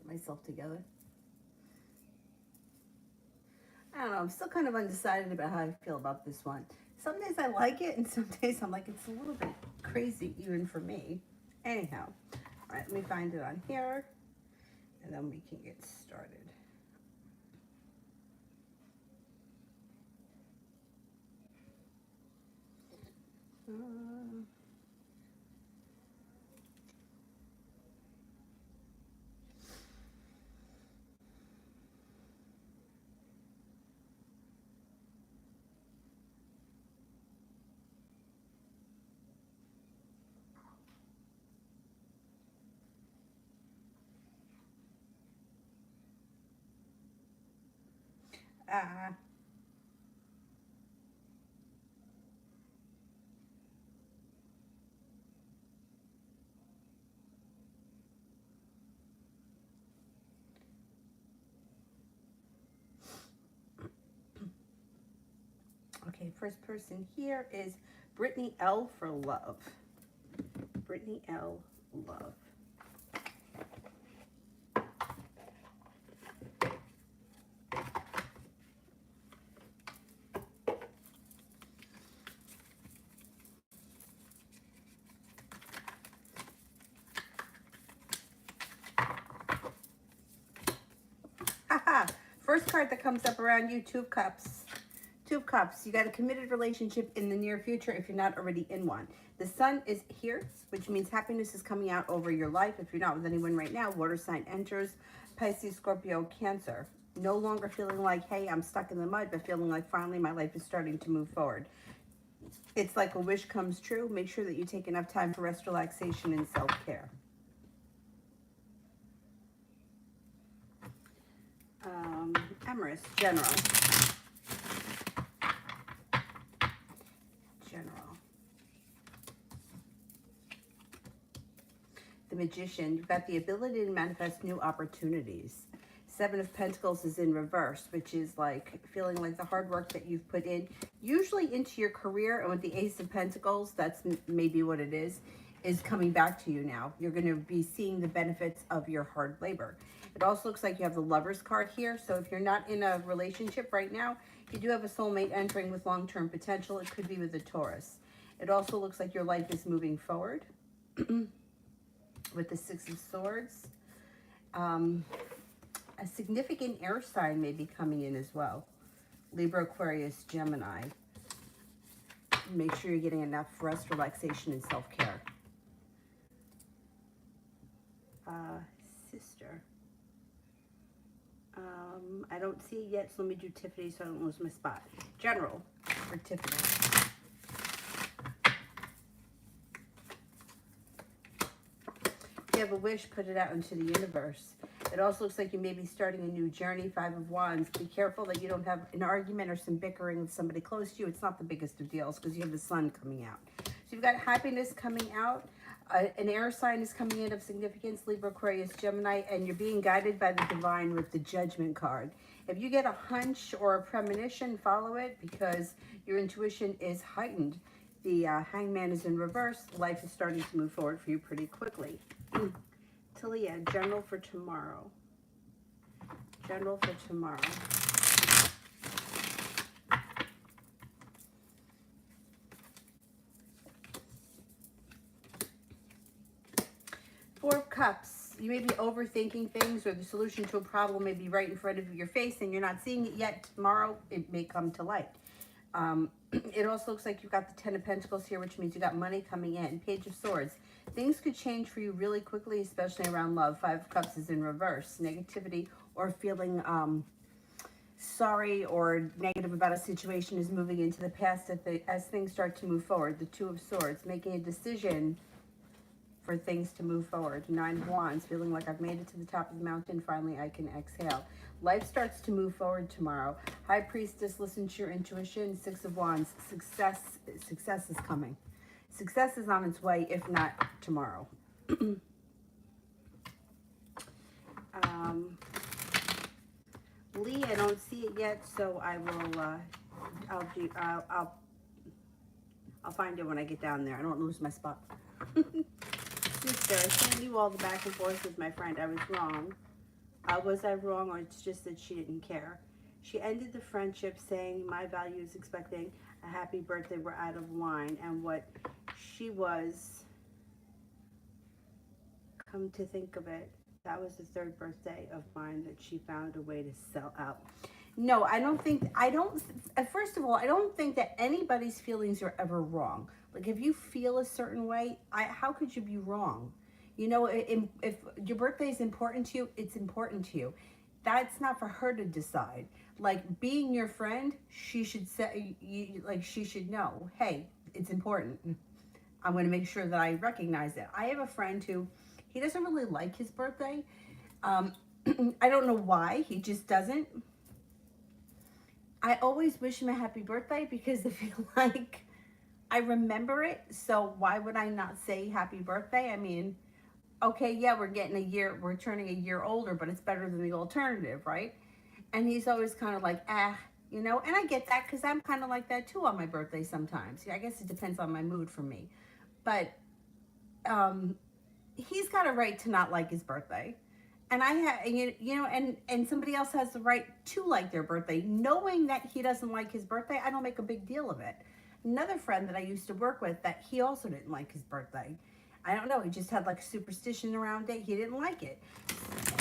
get myself together. I don't know. I'm still kind of undecided about how I feel about this one. Some days I like it, and some days I'm like, it's a little bit crazy even for me. Anyhow, all right, let me find it on here, and then we can get started. Uh, okay, first person here is Brittany L for love. Brittany L, love. Haha, first card that comes up around you, Two of Cups. Two of Cups. You got a committed relationship in the near future if you're not already in one. The sun is here, which means happiness is coming out over your life. If you're not with anyone right now, water sign enters. Pisces, Scorpio, Cancer. No longer feeling like, hey, I'm stuck in the mud, but feeling like finally my life is starting to move forward. It's like a wish comes true. Make sure that you take enough time for rest, relaxation, and self-care. Empress, General. The Magician. You've got the ability to manifest new opportunities. Seven of Pentacles is in reverse, which is like feeling like the hard work that you've put in, usually into your career, and with the Ace of Pentacles, that's maybe what it is coming back to you now. You're going to be seeing the benefits of your hard labor. It also looks like you have the Lover's card here. So if you're not in a relationship right now, you do have a soulmate entering with long-term potential. It could be with a Taurus. It also looks like your life is moving forward with the Six of Swords. A significant air sign may be coming in as well. Libra, Aquarius, Gemini. Make sure you're getting enough rest, relaxation, and self-care. Sister. I don't see it yet, so let me do Tiffany so I don't lose my spot. General for Tiffany. If you have a wish, put it out into the universe. It also looks like you may be starting a new journey. Five of Wands. Be careful that you don't have an argument or some bickering with somebody close to you. It's not the biggest of deals because you have the sun coming out. So you've got happiness coming out. An air sign is coming in of significance, Libra, Aquarius, Gemini, and you're being guided by the divine with the Judgment card. If you get a hunch or a premonition, follow it because your intuition is heightened. The Hangman is in reverse. Life is starting to move forward for you pretty quickly. Talia, General for tomorrow. General for tomorrow. Four of Cups. You may be overthinking things, or the solution to a problem may be right in front of your face and you're not seeing it yet. Tomorrow, it may come to light. It also looks like you've got the Ten of Pentacles here, which means you got money coming in. Page of Swords. Things could change for you really quickly, especially around love. Five of Cups is in reverse. Negativity or feeling sorry or negative about a situation is moving into the past as things start to move forward. The Two of Swords. Making a decision for things to move forward. Nine of Wands, feeling like I've made it to the top of the mountain. Finally, I can exhale. Life starts to move forward tomorrow. High Priestess, listen to your intuition. Six of Wands, success is coming. Success is on its way, if not tomorrow. Lee, I don't see it yet, so I will. I'll find it when I get down there. I don't lose my spot. Sister, I sent you all the back and forth with my friend. I was wrong. Was I wrong, or it's just that she didn't care? She ended the friendship saying my value is expecting a happy birthday, we're out of wine, and what she was, come to think of it, that was the third birthday of mine that she found a way to sell out. No, first of all, I don't think that anybody's feelings are ever wrong. Like, if you feel a certain way, how could you be wrong? You know, if your birthday is important to you, it's important to you. That's not for her to decide. Like, being your friend, she should say, she should know, hey, it's important. I'm going to make sure that I recognize it. I have a friend who, he doesn't really like his birthday. I don't know why, he just doesn't. I always wish him a happy birthday because I feel like I remember it. So why would I not say happy birthday? I mean, okay, yeah, we're turning a year older, but it's better than the alternative, right? And he's always kind of like, you know, and I get that because I'm kind of like that too on my birthday sometimes. Yeah, I guess it depends on my mood for me. But he's got a right to not like his birthday. And I have, you know, and somebody else has the right to like their birthday. Knowing that he doesn't like his birthday, I don't make a big deal of it. Another friend that I used to work with, that he also didn't like his birthday. I don't know, he just had like a superstition around it. He didn't like it.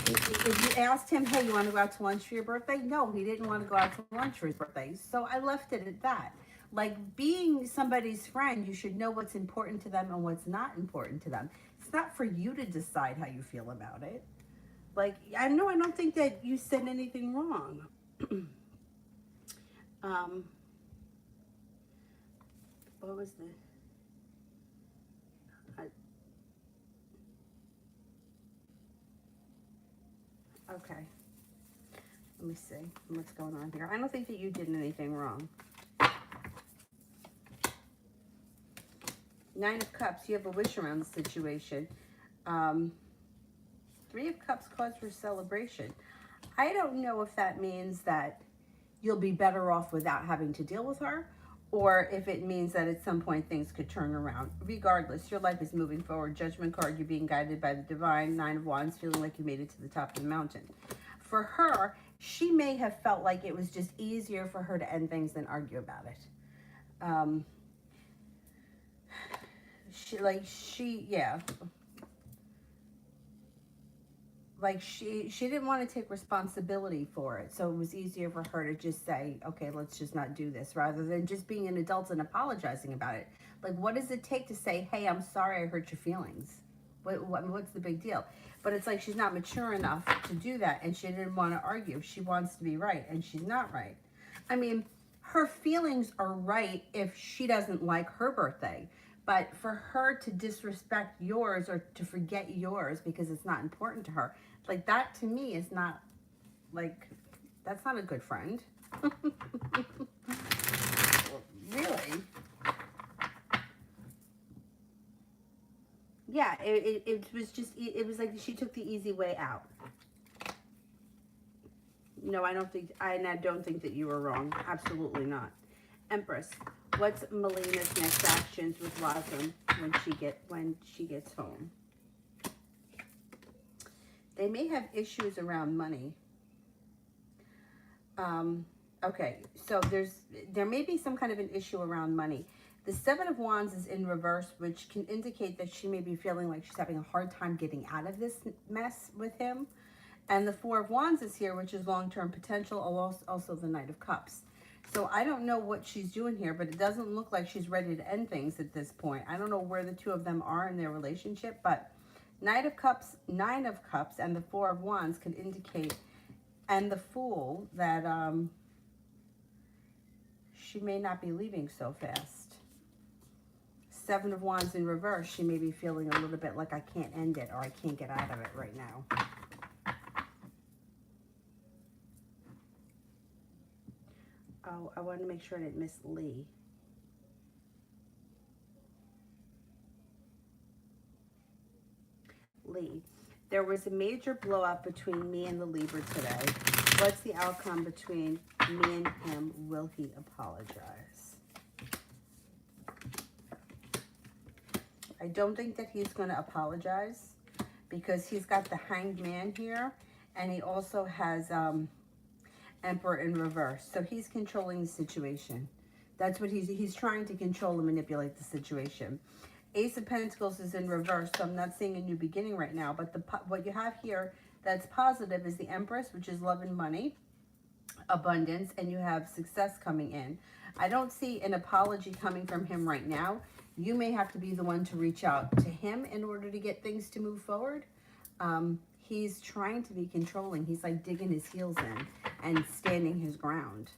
If you asked him, hey, you want to go out to lunch for your birthday? No, he didn't want to go out to lunch for his birthday. So I left it at that. Like, being somebody's friend, you should know what's important to them and what's not important to them. It's not for you to decide how you feel about it. Like, I don't think that you said anything wrong. What was the... okay. Let me see what's going on here. I don't think that you did anything wrong. Nine of Cups, you have a wish around the situation. Three of Cups, cause for celebration. I don't know if that means that you'll be better off without having to deal with her, or if it means that at some point things could turn around. Regardless, your life is moving forward. Judgment card, you're being guided by the divine. Nine of Wands, feeling like you made it to the top of the mountain. For her, she may have felt like it was just easier for her to end things than argue about it. She didn't want to take responsibility for it, so it was easier for her to just say, okay, let's just not do this, rather than just being an adult and apologizing about it. Like, what does it take to say, hey, I'm sorry I hurt your feelings? What's the big deal? But it's like she's not mature enough to do that, and she didn't want to argue. She wants to be right, and she's not right. I mean, her feelings are right if she doesn't like her birthday. But for her to disrespect yours or to forget yours because it's not important to her, like, that to me is not, like, that's not a good friend. Really? Yeah, it was just, it was like she took the easy way out. No, I don't think that you were wrong. Absolutely not. Empress, what's Melina's next actions with Rosalind when she gets home? They may have issues around money. Okay, so there may be some kind of an issue around money. The Seven of Wands is in reverse, which can indicate that she may be feeling like she's having a hard time getting out of this mess with him. And the Four of Wands is here, which is long-term potential, also the Knight of Cups. So I don't know what she's doing here, but it doesn't look like she's ready to end things at this point. I don't know where the two of them are in their relationship, but Knight of Cups, Nine of Cups, and the Four of Wands could indicate, and the Fool, that she may not be leaving so fast. Seven of Wands in reverse, she may be feeling a little bit like I can't end it, or I can't get out of it right now. Oh, I wanted to make sure I didn't miss Lee. Lee, there was a major blowout between me and the Libra today. What's the outcome between me and him? Will he apologize? I don't think that he's going to apologize because he's got the Hanged Man here. And he also has Emperor in reverse. So he's controlling the situation. That's what he's trying to control and manipulate the situation. Ace of Pentacles is in reverse, so I'm not seeing a new beginning right now. But what you have here that's positive is the Empress, which is love and money, abundance, and you have success coming in. I don't see an apology coming from him right now. You may have to be the one to reach out to him in order to get things to move forward. He's trying to be controlling. He's like digging his heels in and standing his ground.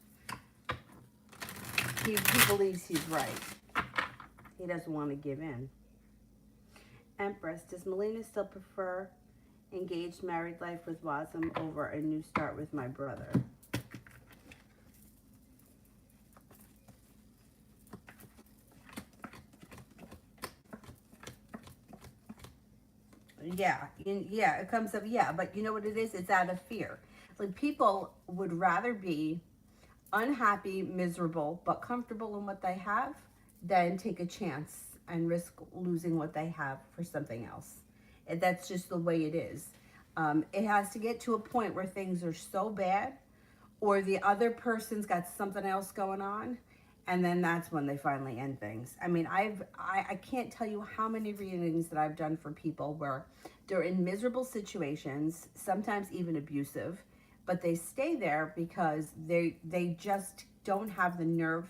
He believes he's right. He doesn't want to give in. Empress, does Melina still prefer engaged married life with Wasm over a new start with my brother? Yeah, it comes up, yeah, but you know what it is? It's out of fear. Like, people would rather be unhappy, miserable, but comfortable in what they have than take a chance and risk losing what they have for something else. And that's just the way it is. It has to get to a point where things are so bad, or the other person's got something else going on, and then that's when they finally end things. I mean, I can't tell you how many readings that I've done for people where they're in miserable situations, sometimes even abusive, but they stay there because they just don't have the nerve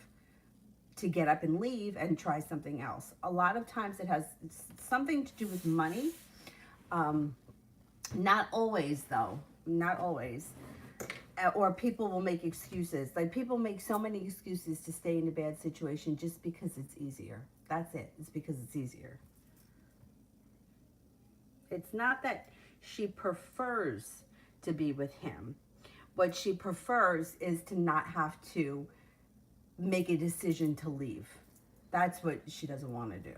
to get up and leave and try something else. A lot of times it has something to do with money. Not always, though. Not always. Or people will make excuses. Like, people make so many excuses to stay in a bad situation just because it's easier. That's it. It's because it's easier. It's not that she prefers to be with him. What she prefers is to not have to make a decision to leave. That's what she doesn't want to do.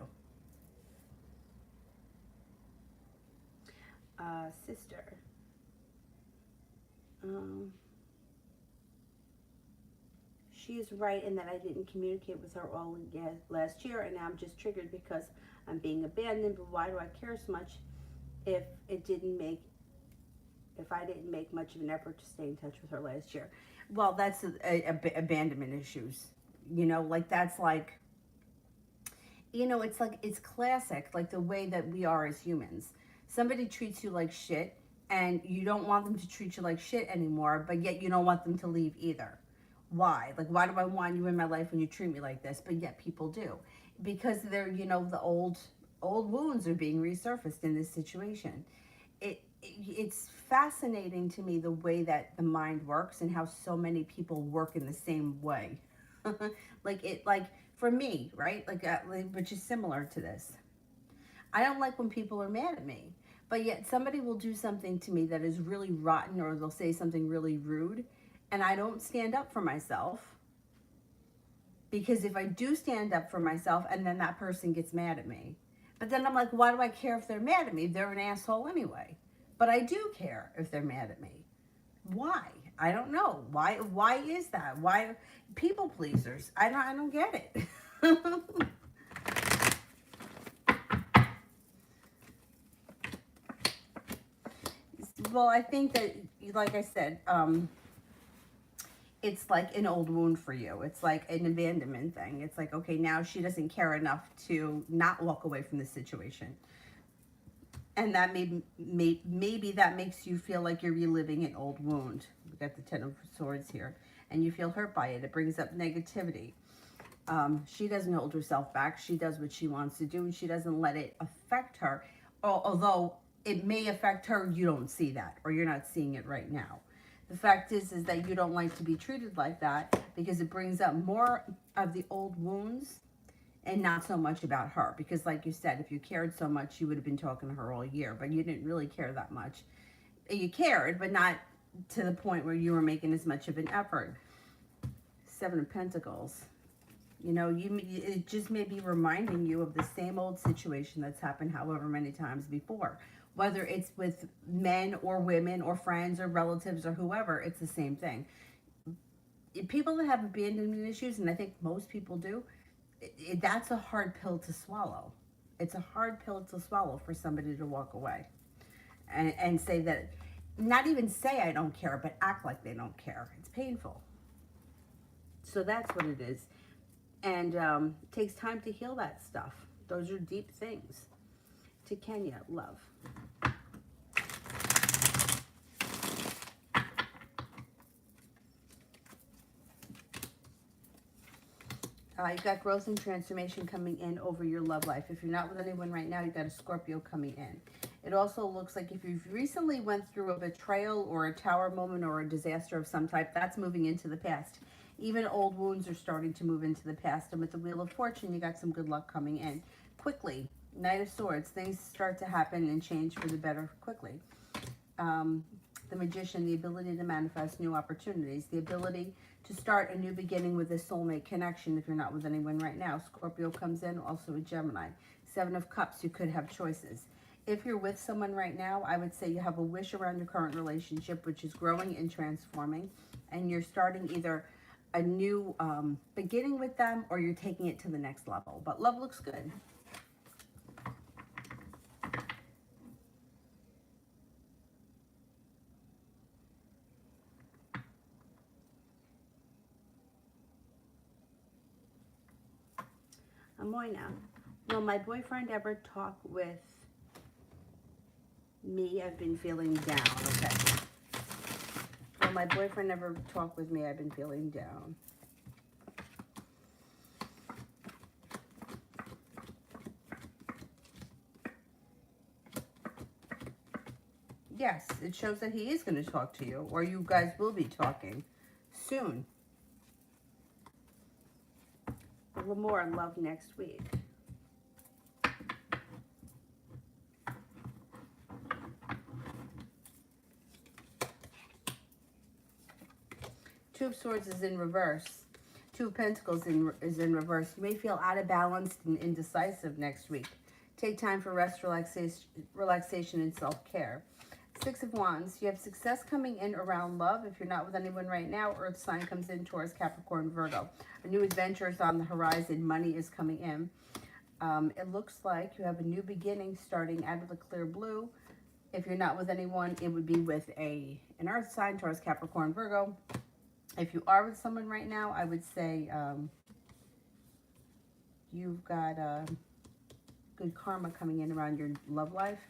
Sister. She is right in that I didn't communicate with her all last year, and now I'm just triggered because I'm being abandoned. But why do I care so much if I didn't make much of an effort to stay in touch with her last year? Well, that's abandonment issues. You know, like, that's like, you know, it's like, it's classic, like the way that we are as humans. Somebody treats you like shit, and you don't want them to treat you like shit anymore, but yet you don't want them to leave either. Why? Like, why do I want you in my life when you treat me like this? But yet people do. Because they're, you know, the old wounds are being resurfaced in this situation. It's fascinating to me the way that the mind works and how so many people work in the same way. like for me, right? Which is similar to this. I don't like when people are mad at me, but yet somebody will do something to me that is really rotten, or they'll say something really rude, and I don't stand up for myself. Because if I do stand up for myself and then that person gets mad at me, but then I'm like, why do I care if they're mad at me? They're an asshole anyway. But I do care if they're mad at me. Why? I don't know. Why is that? Why people pleasers? I don't get it. Well, I think that, like I said, it's like an old wound for you. It's like an abandonment thing. It's like, okay, now she doesn't care enough to not walk away from the situation. And that maybe that makes you feel like you're reliving an old wound. We got the Ten of Swords here. And you feel hurt by it. It brings up negativity. She doesn't hold herself back. She does what she wants to do, and she doesn't let it affect her. Although it may affect her, you don't see that, or you're not seeing it right now. The fact is that you don't like to be treated like that because it brings up more of the old wounds and not so much about her. Because like you said, if you cared so much, you would have been talking to her all year, but you didn't really care that much. You cared, but not to the point where you were making as much of an effort. Seven of Pentacles. You know, it just may be reminding you of the same old situation that's happened however many times before. Whether it's with men or women or friends or relatives or whoever, it's the same thing. People that have abandonment issues, and I think most people do, that's a hard pill to swallow. It's a hard pill to swallow for somebody to walk away and say that not even say I don't care, but act like they don't care. It's painful. So that's what it is. And it takes time to heal that stuff. Those are deep things. To Kenya, love. You got growth and transformation coming in over your love life. If you're not with anyone right now, you got a Scorpio coming in. It also looks like if you've recently went through a betrayal or a tower moment or a disaster of some type, that's moving into the past. Even old wounds are starting to move into the past. And with the Wheel of Fortune, you got some good luck coming in. Quickly, Knight of Swords, things start to happen and change for the better quickly. The Magician, the ability to manifest new opportunities, the ability to start a new beginning with a soulmate connection if you're not with anyone right now. Scorpio comes in, also a Gemini. Seven of Cups, you could have choices. If you're with someone right now, I would say you have a wish around your current relationship, which is growing and transforming, and you're starting either a new beginning with them or you're taking it to the next level. But love looks good. Moina, will my boyfriend ever talk with me? I've been feeling down. Okay. Will my boyfriend ever talk with me? I've been feeling down. Yes, it shows that he is going to talk to you, or you guys will be talking soon. A little more on love next week. Two of Swords is in reverse. Two of Pentacles is in reverse. You may feel out of balance and indecisive next week. Take time for rest, relaxation, and self-care. Six of Wands. You have success coming in around love. If you're not with anyone right now, Earth sign comes in, Taurus, Capricorn, Virgo. A new adventure is on the horizon. Money is coming in. It looks like you have a new beginning starting out of the clear blue. If you're not with anyone, it would be with an Earth sign, Taurus, Capricorn, Virgo. If you are with someone right now, I would say you've got good karma coming in around your love life.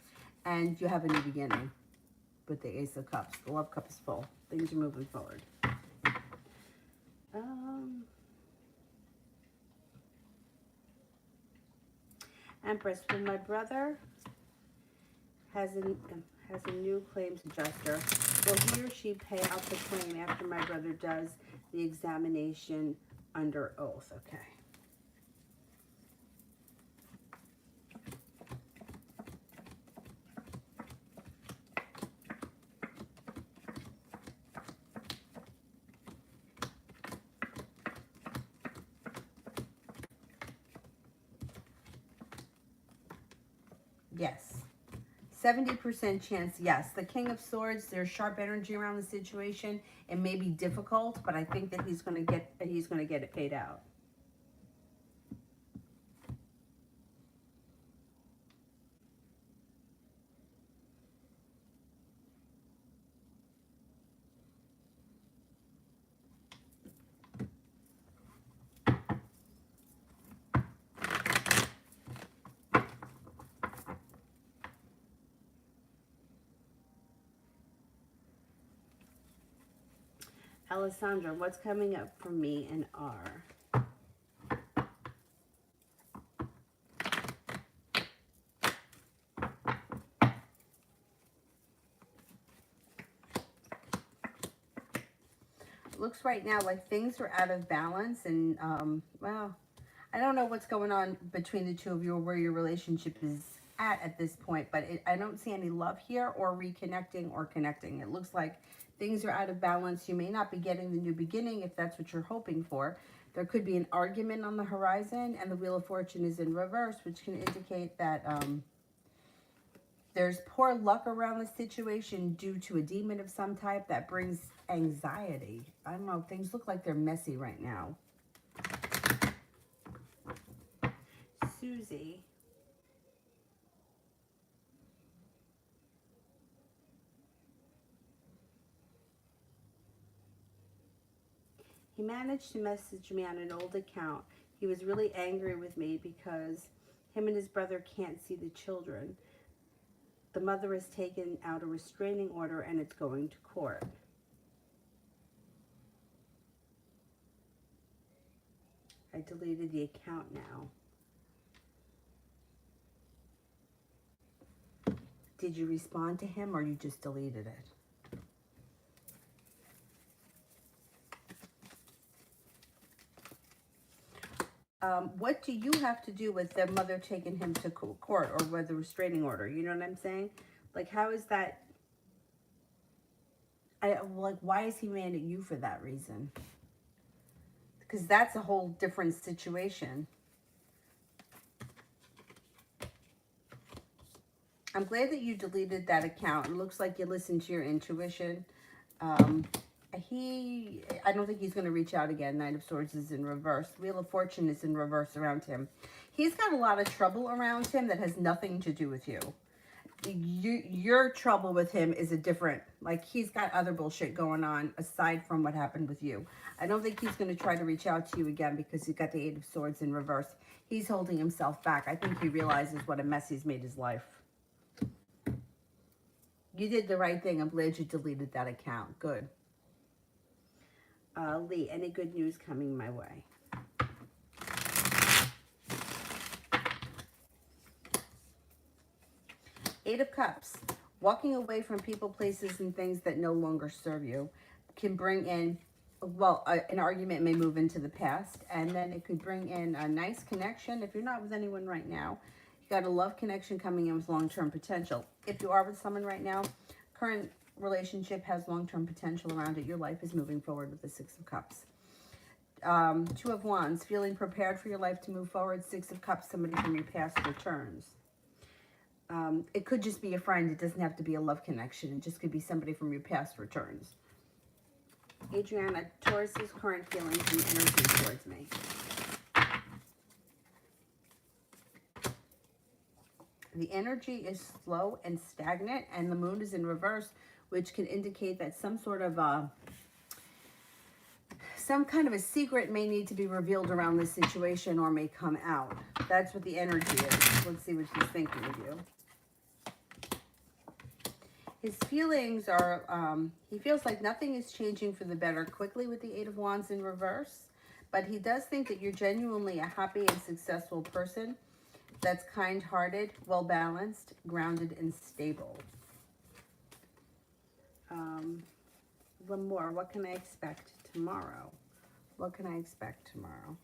And you have a new beginning with the Ace of Cups. The love cup is full. Things are moving forward. Empress, when my brother has a new claims adjuster, will he or she pay out the claim after my brother does the examination under oath? Okay. Yes. 70% chance, yes. The King of Swords, there's sharp energy around the situation. It may be difficult, but I think that he's going to get it paid out. Alessandra, what's coming up for me and R? Looks right now like things are out of balance and, well, I don't know what's going on between the two of you or where your relationship is at this point, but I don't see any love here or reconnecting or connecting. It looks like things are out of balance. You may not be getting the new beginning if that's what you're hoping for. There could be an argument on the horizon, and the Wheel of Fortune is in reverse, which can indicate that there's poor luck around the situation due to a demon of some type that brings anxiety. I don't know. Things look like they're messy right now. Susie. He managed to message me on an old account. He was really angry with me because him and his brother can't see the children. The mother has taken out a restraining order and it's going to court. I deleted the account now. Did you respond to him or you just deleted it? What do you have to do with their mother taking him to court or with the restraining order? You know what I'm saying? Like, how is that? Why is he mad at you for that reason? Because that's a whole different situation. I'm glad that you deleted that account. It looks like you listened to your intuition. I don't think he's going to reach out again. Knight of Swords is in reverse. Wheel of Fortune is in reverse around him. He's got a lot of trouble around him that has nothing to do with you. Your trouble with him is a different, like, he's got other bullshit going on aside from what happened with you. I don't think he's going to try to reach out to you again because he's got the Eight of Swords in reverse. He's holding himself back. I think he realizes what a mess he's made his life. You did the right thing. I'm glad you deleted that account. Good. Lee, any good news coming my way? Eight of Cups. Walking away from people, places, and things that no longer serve you can bring in, well, an argument may move into the past, and then it could bring in a nice connection. If you're not with anyone right now, you got a love connection coming in with long-term potential. If you are with someone right now, current relationship has long-term potential around it. Your life is moving forward with the Six of Cups. Two of Wands, feeling prepared for your life to move forward. Six of Cups, somebody from your past returns. It could just be a friend. It doesn't have to be a love connection. It just could be somebody from your past returns. Adriana, Taurus's current feelings and energy towards me. The energy is slow and stagnant, and the moon is in reverse, which can indicate that some sort of some kind of a secret may need to be revealed around this situation or may come out. That's what the energy is. Let's see what he's thinking of you. His feelings are, he feels like nothing is changing for the better quickly with the Eight of Wands in reverse, but he does think that you're genuinely a happy and successful person that's kind-hearted, well-balanced, grounded, and stable. One more. What can I expect tomorrow? What can I expect tomorrow?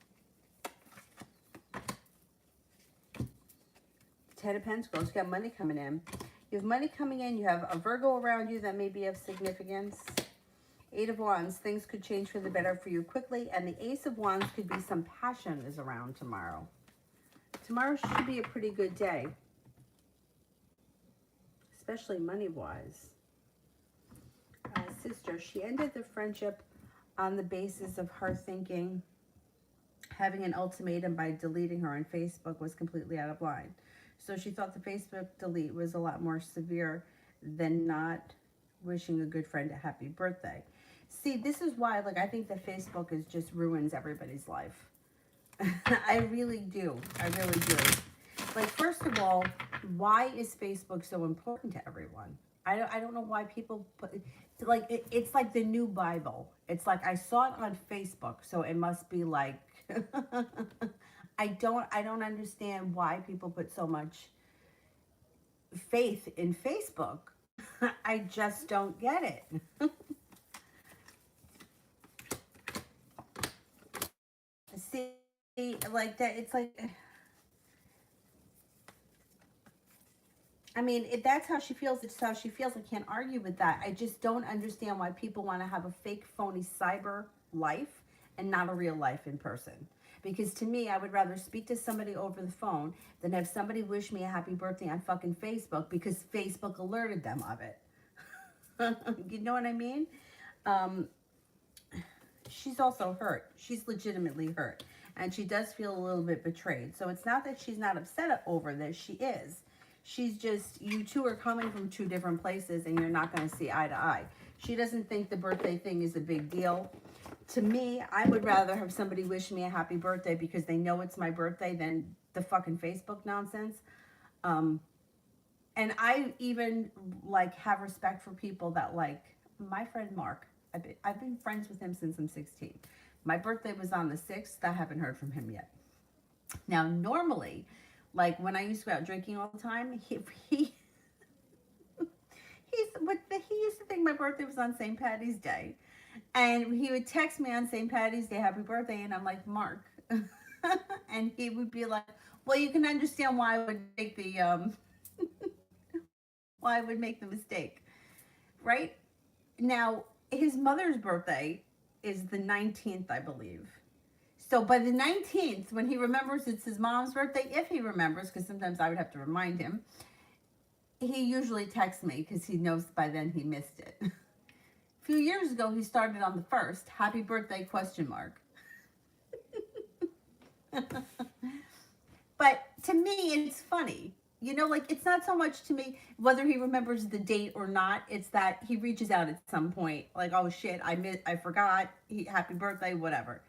Ten of Pentacles. You got money coming in. You have money coming in. You have a Virgo around you that may be of significance. Eight of Wands. Things could change for the better for you quickly. And the Ace of Wands could be some passion is around tomorrow. Tomorrow should be a pretty good day, especially money-wise. Sister, she ended the friendship on the basis of her thinking having an ultimatum by deleting her on Facebook was completely out of line. So she thought the Facebook delete was a lot more severe than not wishing a good friend a happy birthday. See, this is why, like, I think that Facebook is just ruins everybody's life. I really do. I really do. Like, first of all, why is Facebook so important to everyone? I don't know why people put, like, it's like the new Bible. It's like, I saw it on Facebook, so it must be like, I don't understand why people put so much faith in Facebook. I just don't get it. See, like that, it's like, I mean, if that's how she feels, it's how she feels. I can't argue with that. I just don't understand why people want to have a fake, phony cyber life and not a real life in person. Because to me, I would rather speak to somebody over the phone than have somebody wish me a happy birthday on fucking Facebook because Facebook alerted them of it. You know what I mean? She's also hurt. She's legitimately hurt. And she does feel a little bit betrayed. So it's not that she's not upset over this. She is. She's just, you two are coming from two different places and you're not going to see eye to eye. She doesn't think the birthday thing is a big deal. To me, I would rather have somebody wish me a happy birthday because they know it's my birthday than the fucking Facebook nonsense. Um, and I even like have respect for people that like my friend Mark. I've been friends with him since I'm 16. My birthday was on the 6th. I haven't heard from him yet. Now, normally, like when I used to go out drinking all the time, he used to think my birthday was on St. Patty's Day. And he would text me on St. Patty's Day, happy birthday. And I'm like, Mark. And he would be like, well, you can understand why I would make why I would make the mistake. Right? Now, his mother's birthday is the 19th, I believe. So by the 19th, when he remembers it's his mom's birthday, if he remembers, because sometimes I would have to remind him, he usually texts me because he knows by then he missed it. A few years ago, he started on the 1st. Happy birthday, question mark. But to me, it's funny. You know, like, it's not so much to me whether he remembers the date or not. It's that he reaches out at some point. Like, oh, shit, I forgot. Happy birthday, whatever.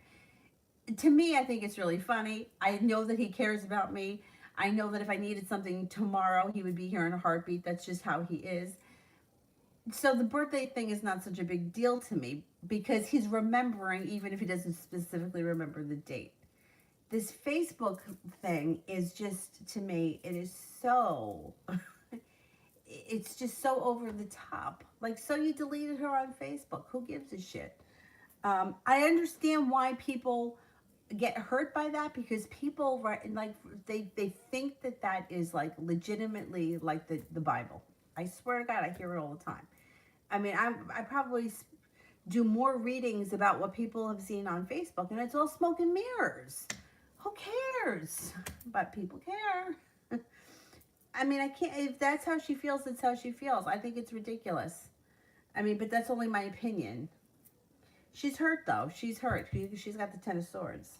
To me, I think it's really funny. I know that he cares about me. I know that if I needed something tomorrow, he would be here in a heartbeat. That's just how he is. So the birthday thing is not such a big deal to me because he's remembering even if he doesn't specifically remember the date. This Facebook thing is just, to me, it is so, it's just so over the top. Like, so you deleted her on Facebook. Who gives a shit? I understand why people get hurt by that because people, like, they think that is, like, legitimately, like, the Bible. I swear to God, I hear it all the time. I mean, I probably do more readings about what people have seen on Facebook, and it's all smoke and mirrors. Who cares? But people care. I mean, I can't, if that's how she feels, that's how she feels. I think it's ridiculous. I mean, but that's only my opinion. She's hurt, though. She's hurt. She's got the 10 of Swords.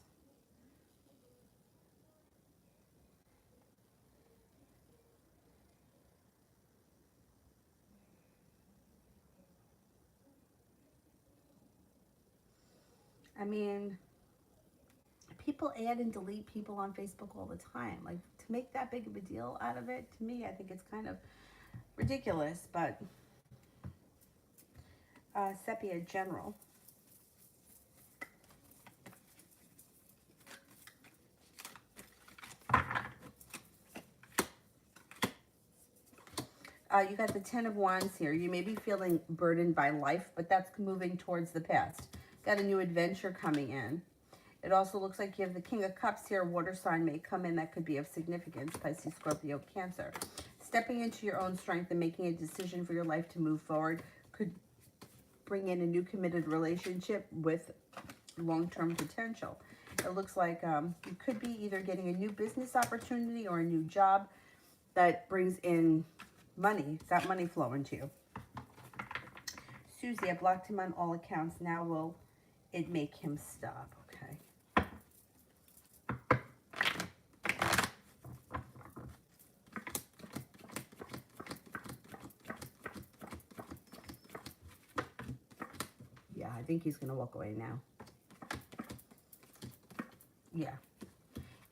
I mean, people add and delete people on Facebook all the time. Like, to make that big of a deal out of it, to me, I think it's kind of ridiculous. But Sepia General. You got the 10 of Wands here. You may be feeling burdened by life, but that's moving towards the past. Got a new adventure coming in. It also looks like you have the King of Cups here. Water sign may come in that could be of significance. Pisces, Scorpio, Cancer. Stepping into your own strength and making a decision for your life to move forward could bring in a new committed relationship with long-term potential. It looks like you could be either getting a new business opportunity or a new job that brings in money. Got money flowing to you. Susie, I blocked him on all accounts. Now will it make him stop? Okay. Yeah, I think he's going to walk away now. Yeah.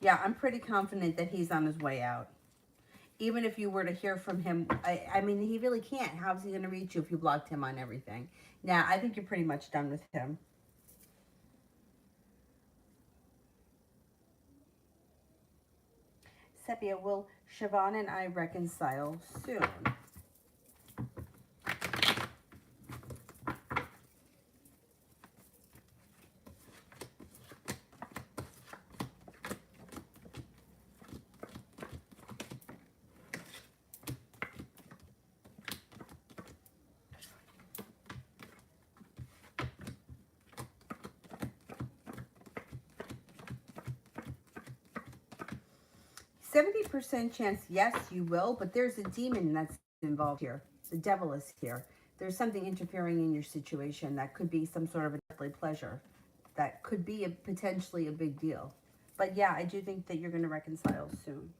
Yeah, I'm pretty confident that he's on his way out. Even if you were to hear from him, I mean, he really can't. How's he going to reach you if you blocked him on everything? Now, I think you're pretty much done with him. Sepia, will Siobhan and I reconcile soon? 70% chance, yes, you will, but there's a demon that's involved here. The devil is here. There's something interfering in your situation that could be some sort of a deathly pleasure. That could be potentially a big deal. But yeah, I do think that you're going to reconcile soon.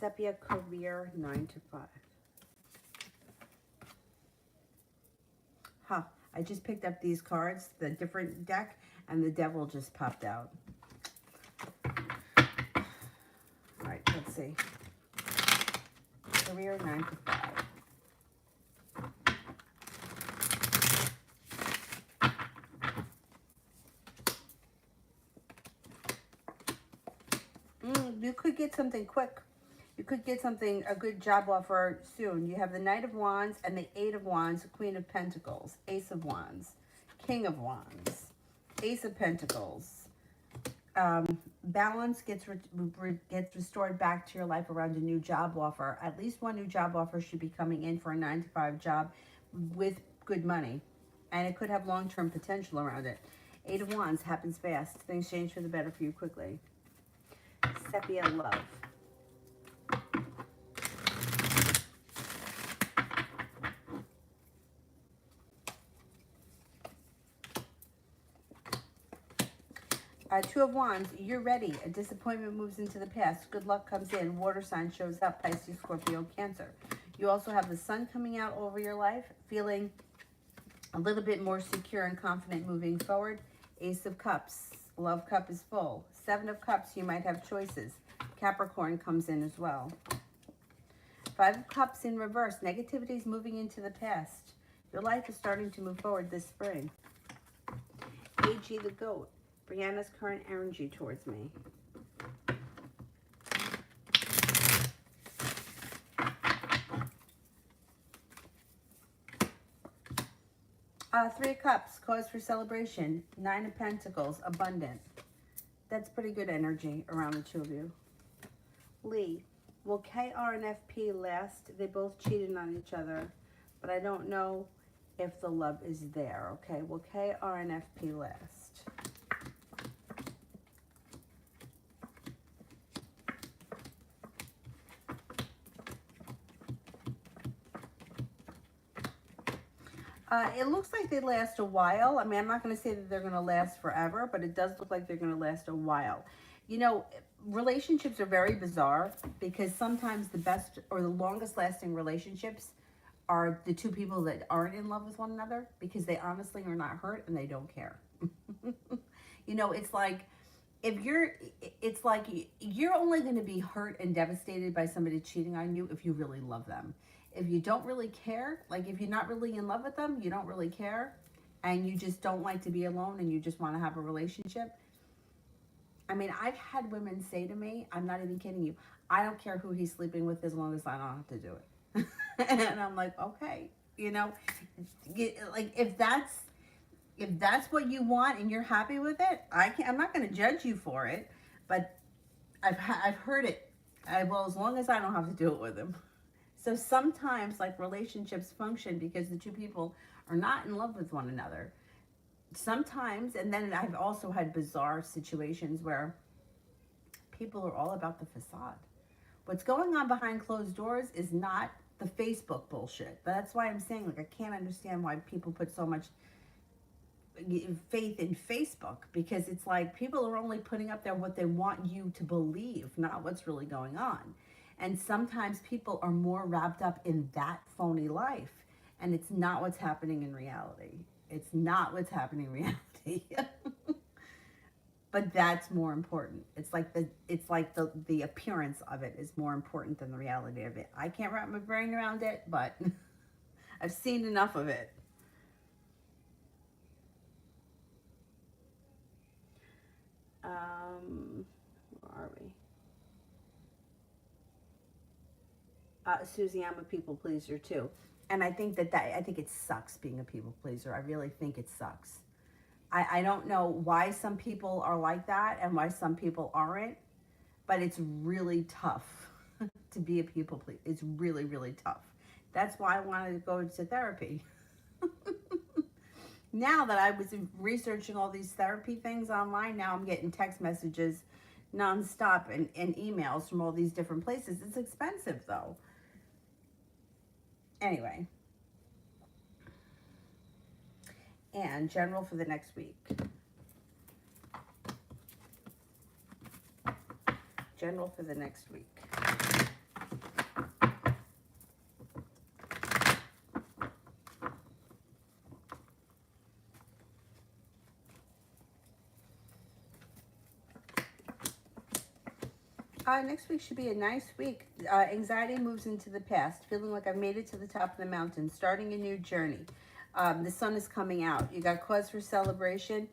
Sepia, career, 9 to 5. Huh. I just picked up these cards, the different deck, and the devil just popped out. All right, let's see. Career 9 to 5. You could get something quick. You could get something, a good job offer soon. You have the Knight of Wands and the Eight of Wands, Queen of Pentacles, Ace of Wands, King of Wands, Ace of Pentacles. Balance gets restored back to your life around a new job offer. At least one new job offer should be coming in for a 9 to 5 job with good money. And it could have long-term potential around it. Eight of Wands happens fast. Things change for the better for you quickly. Sepia love. Two of Wands, you're ready. A disappointment moves into the past. Good luck comes in. Water sign shows up. Pisces, Scorpio, Cancer. You also have the sun coming out over your life, feeling a little bit more secure and confident moving forward. Ace of Cups. Love cup is full. Seven of Cups, you might have choices. Capricorn comes in as well. Five of Cups in reverse. Negativity is moving into the past. Your life is starting to move forward this spring. AG the Goat. Brianna's current energy towards me. Three of Cups, cause for celebration. Nine of Pentacles, abundant. That's pretty good energy around the two of you. Lee, will KR and FP last? They both cheated on each other, but I don't know if the love is there, okay? Will KR and FP last? It looks like they last a while. I mean, I'm not going to say that they're going to last forever, but it does look like they're going to last a while. You know, relationships are very bizarre because sometimes the best or the longest lasting relationships are the two people that aren't in love with one another because they honestly are not hurt and they don't care. You know, it's like you're only going to be hurt and devastated by somebody cheating on you if you really love them. If you don't really care, like if you're not really in love with them, you don't really care, and you just don't like to be alone and you just want to have a relationship. I mean, I've had women say to me, I'm not even kidding you, I don't care who he's sleeping with as long as I don't have to do it. And I'm like, okay, you know, like if that's what you want and you're happy with it, I'm not going to judge you for it, but I've heard it. Well, as long as I don't have to do it with him. So sometimes, like, relationships function because the two people are not in love with one another. Sometimes, and then I've also had bizarre situations where people are all about the facade. What's going on behind closed doors is not the Facebook bullshit. That's why I'm saying, like, I can't understand why people put so much faith in Facebook, because it's like people are only putting up there what they want you to believe, not what's really going on. And sometimes people are more wrapped up in that phony life, and it's not what's happening in reality. It's not what's happening in reality. But that's more important. It's like the appearance of it is more important than the reality of it. I can't wrap my brain around it, but I've seen enough of it. Where are we? Susie, I'm a people pleaser too. And I think I think it sucks being a people pleaser. I really think it sucks. I don't know why some people are like that and why some people aren't, but it's really tough to be a people pleaser. It's really, really tough. That's why I wanted to go to therapy. Now that I was researching all these therapy things online, now I'm getting text messages nonstop and emails from all these different places. It's expensive though. Anyway. And general for the next week. General for the next week. Next week should be a nice week. Anxiety moves into the past, feeling like I've made it to the top of the mountain, starting a new journey. The sun is coming out. You got cause for celebration.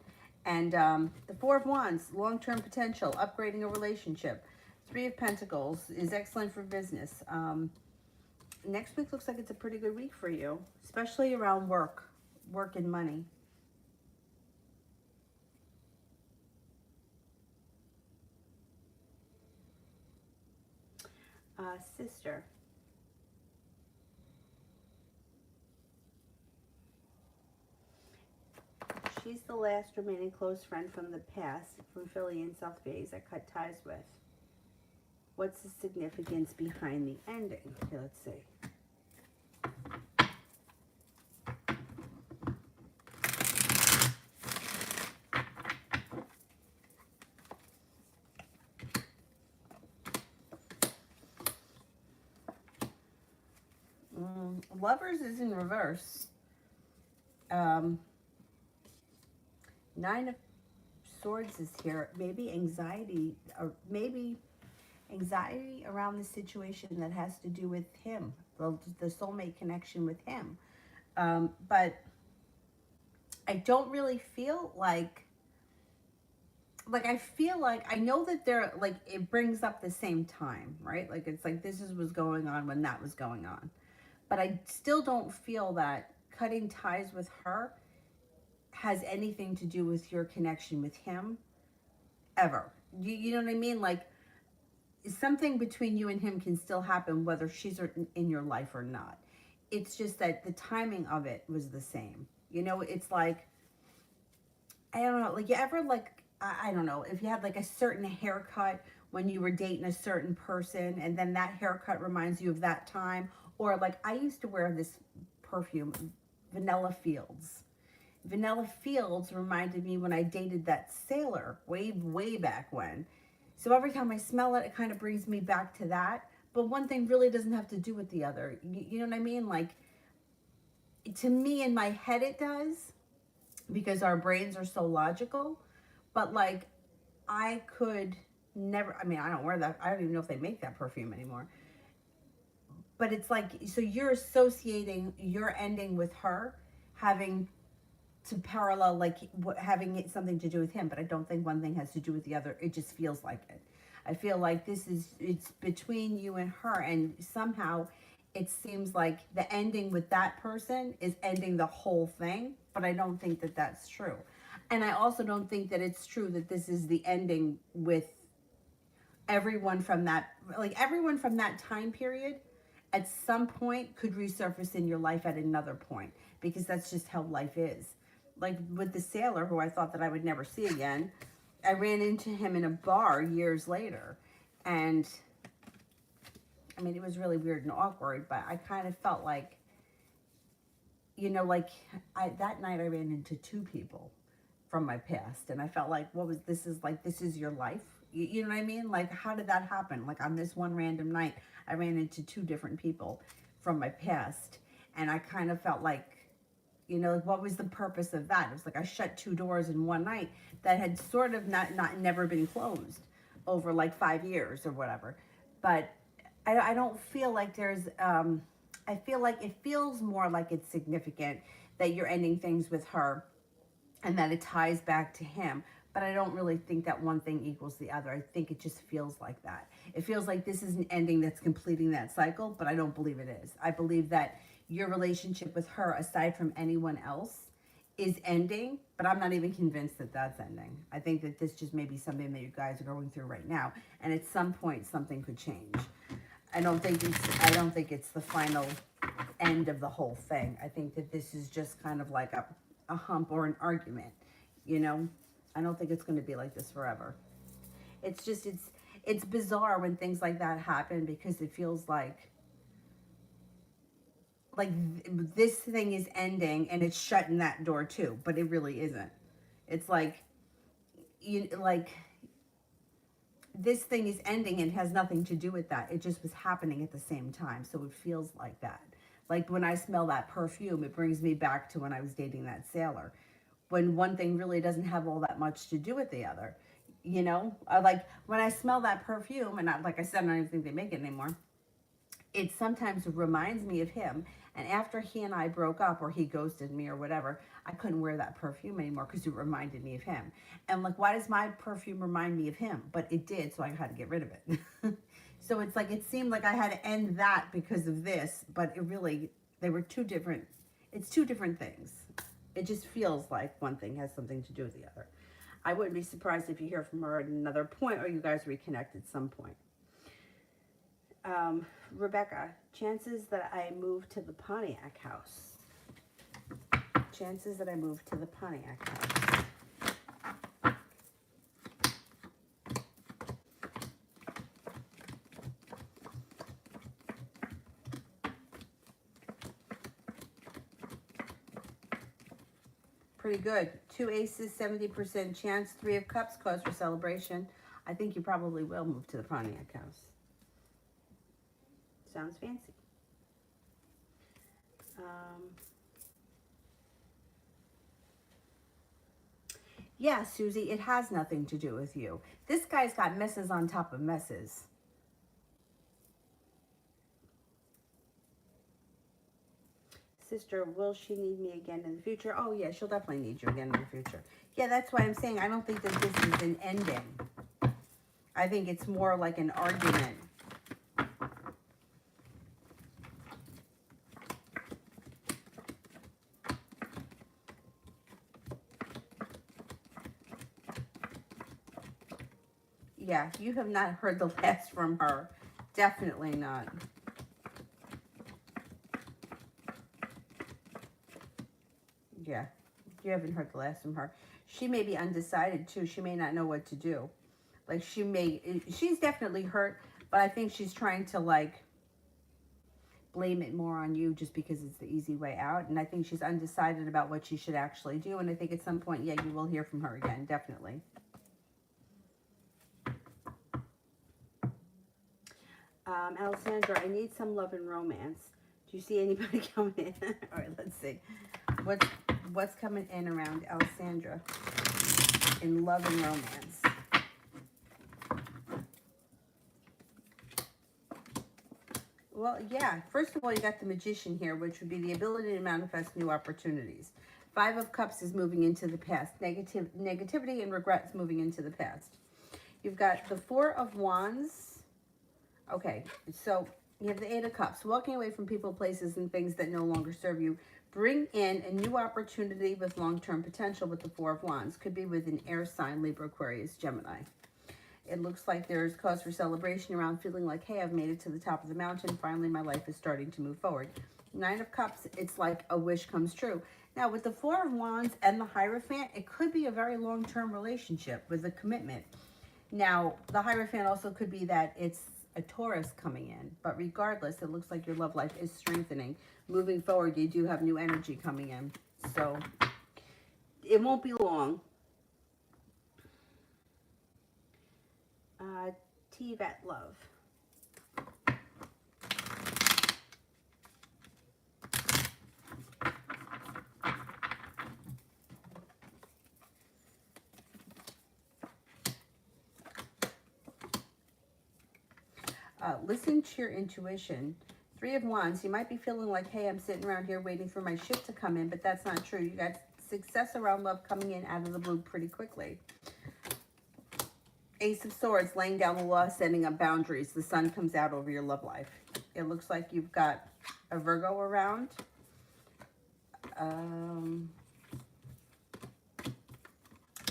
And the Four of Wands, long-term potential, upgrading a relationship. Three of Pentacles is excellent for business. Next week looks like it's a pretty good week for you, especially around work and money. Sister. She's the last remaining close friend from the past, from Philly and South Bays I cut ties with. What's the significance behind the ending? Okay, let's see. Lovers is in reverse. 9 of Swords is here. Maybe anxiety, or maybe anxiety around the situation that has to do with him, the soulmate connection with him. But I don't really feel like I feel like I know that they're like, it brings up the same time, right? Like it's like this is what's going on when that was going on. But I still don't feel that cutting ties with her has anything to do with your connection with him ever. You know what I mean? Like something between you and him can still happen whether she's in your life or not. It's just that the timing of it was the same. You know, it's like, I don't know, like you ever like, I don't know, if you had like a certain haircut when you were dating a certain person and then that haircut reminds you of that time. Or like I used to wear this perfume, Vanilla Fields. Vanilla Fields reminded me when I dated that sailor way back when. So every time I smell it, it kind of brings me back to that. But one thing really doesn't have to do with the other. You know what I mean? Like, to me, in my head, it does. Because our brains are so logical. But, like, I could never... I mean, I don't wear that. I don't even know if they make that perfume anymore. But it's like... So you're associating your ending with her having to parallel, like having it something to do with him, but I don't think one thing has to do with the other. It just feels like it. I feel like it's between you and her, and somehow it seems like the ending with that person is ending the whole thing, but I don't think that that's true. And I also don't think that it's true that this is the ending with everyone from that, like everyone from that time period at some point could resurface in your life at another point, because that's just how life is. Like with the sailor who I thought that I would never see again, I ran into him in a bar years later. And I mean, it was really weird and awkward, but I kind of felt like, you know, like that night I ran into two people from my past. And I felt like, this is your life. You know what I mean? Like, how did that happen? Like on this one random night, I ran into two different people from my past. And I kind of felt like, you know, what was the purpose of that? It was like I shut two doors in one night that had sort of never been closed over like 5 years or whatever. But I don't feel like there's, I feel like it feels more like it's significant that you're ending things with her and that it ties back to him. But I don't really think that one thing equals the other. I think it just feels like that. It feels like this is an ending that's completing that cycle, but I don't believe it is. I believe that your relationship with her, aside from anyone else, is ending, but I'm not even convinced that that's ending. I think that this just may be something that you guys are going through right now, and at some point something could change. I don't think it's the final end of the whole thing. I think that this is just kind of like a hump or an argument, you know? I don't think it's going to be like this forever. It's just, it's bizarre when things like that happen, because it feels like this thing is ending and it's shutting that door too, but it really isn't. It's like, this thing is ending and has nothing to do with that. It just was happening at the same time. So it feels like that. Like when I smell that perfume, it brings me back to when I was dating that sailor. When one thing really doesn't have all that much to do with the other. You know, I like when I smell that perfume, and like I said, I don't even think they make it anymore. It sometimes reminds me of him. And after he and I broke up, or he ghosted me or whatever, I couldn't wear that perfume anymore because it reminded me of him. And like, why does my perfume remind me of him? But it did, so I had to get rid of it. So it's like, it seemed like I had to end that because of this, but it really, they were two different, it's two different things. It just feels like one thing has something to do with the other. I wouldn't be surprised if you hear from her at another point, or you guys reconnect at some point. Rebecca, chances that I move to the Pontiac house. Chances that I move to the Pontiac house. Pretty good. 2 aces, 70% chance. 3 of cups, cause for celebration. I think you probably will move to the Pontiac house. Sounds fancy. Yeah, Susie, it has nothing to do with you. This guy's got messes on top of messes. Sister, will she need me again in the future? Oh, yeah, she'll definitely need you again in the future. Yeah, that's why I'm saying I don't think that this is an ending. I think it's more like an argument. Yeah, you have not heard the last from her. Definitely not. Yeah, you haven't heard the last from her. She may be undecided too. She may not know what to do. Like she's definitely hurt, but I think she's trying to like blame it more on you just because it's the easy way out. And I think she's undecided about what she should actually do. And I think at some point, yeah, you will hear from her again, definitely. Alessandra, I need some love and romance. Do you see anybody coming in? All right, let's see. What's coming in around Alessandra in love and romance? Well, yeah. First of all, you got the Magician here, which would be the ability to manifest new opportunities. 5 of Cups is moving into the past. Negativity and regrets moving into the past. You've got the 4 of Wands. Okay, so you have the 8 of Cups. Walking away from people, places, and things that no longer serve you. Bring in a new opportunity with long-term potential with the 4 of Wands. Could be with an air sign, Libra, Aquarius, Gemini. It looks like there's cause for celebration around feeling like, hey, I've made it to the top of the mountain. Finally, my life is starting to move forward. 9 of Cups, it's like a wish comes true. Now, with the 4 of Wands and the Hierophant, it could be a very long-term relationship with a commitment. Now, the Hierophant also could be that it's a Taurus coming in. But regardless, it looks like your love life is strengthening. Moving forward, you do have new energy coming in. So, it won't be long. T-Vet Love. Listen to your intuition. 3 of Wands. You might be feeling like, hey, I'm sitting around here waiting for my ship to come in, but that's not true. You got success around love coming in out of the blue pretty quickly. Ace of Swords, laying down the law, setting up boundaries. The sun comes out over your love life. It looks like you've got a Virgo around.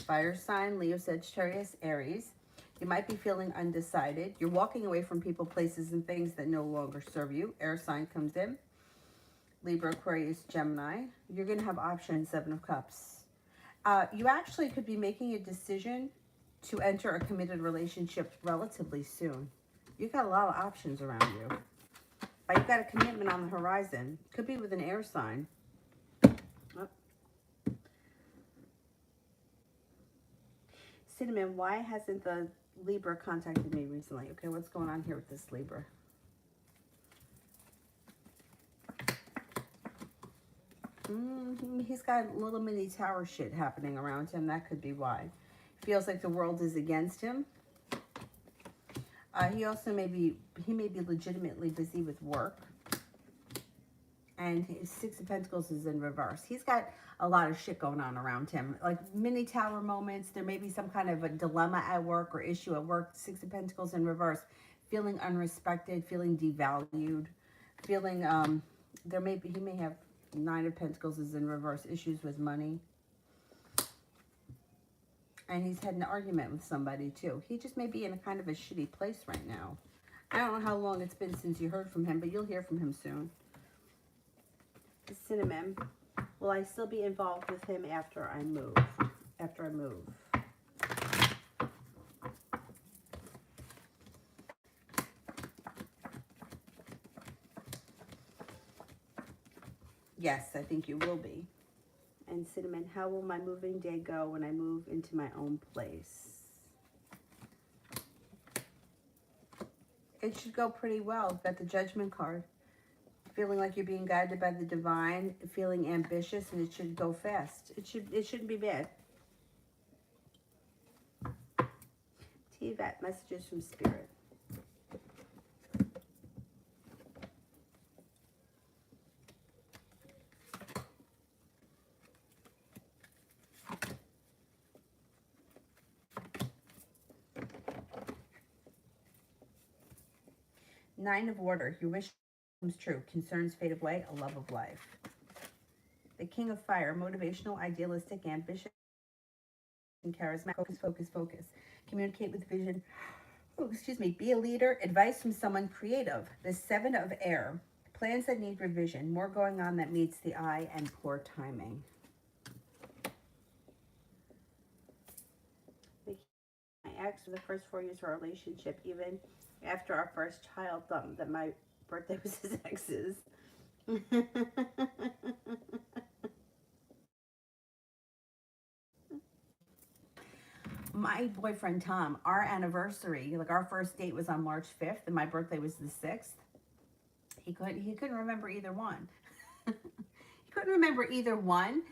Fire sign, Leo, Sagittarius, Aries. You might be feeling undecided. You're walking away from people, places, and things that no longer serve you. Air sign comes in. Libra, Aquarius, Gemini. You're going to have options, 7 of Cups. You actually could be making a decision to enter a committed relationship relatively soon. You've got a lot of options around you. But you've got a commitment on the horizon. Could be with an air sign. Oh. Cinnamon, why hasn't the Libra contacted me recently? Okay, what's going on here with this Libra? He's got little mini tower shit happening around him. That could be why. Feels like the world is against him. He also may be legitimately busy with work. And his Six of Pentacles is in reverse. He's got a lot of shit going on around him. Like mini tower moments. There may be some kind of a dilemma at work or issue at work. Six of Pentacles in reverse. Feeling unrespected, feeling devalued, feeling, he may have Nine of Pentacles is in reverse. Issues with money. And he's had an argument with somebody too. He just may be in a kind of a shitty place right now. I don't know how long it's been since you heard from him, but you'll hear from him soon. Cinnamon. Will I still be involved with him after I move? After I move. Yes, I think you will be. And Cinnamon, how will my moving day go when I move into my own place? It should go pretty well. Got the Judgment card. Feeling like you're being guided by the divine, feeling ambitious, and it should go fast. It shouldn't be bad. TVAT, messages from Spirit. Nine of Water, your wish comes true. Concerns fade away, a love of life. The King of Fire, motivational, idealistic, ambitious, and charismatic. Focus, focus, focus. Communicate with vision. Oh, excuse me. Be a leader. Advice from someone creative. The Seven of Air, plans that need revision. More going on that meets the eye, and poor timing. My ex, for the first 4 years of our relationship, even after our first child, thought that my birthday was his ex's. My boyfriend Tom, our anniversary, like our first date was on March 5th and my birthday was the 6th. He couldn't remember either one. He couldn't remember either one.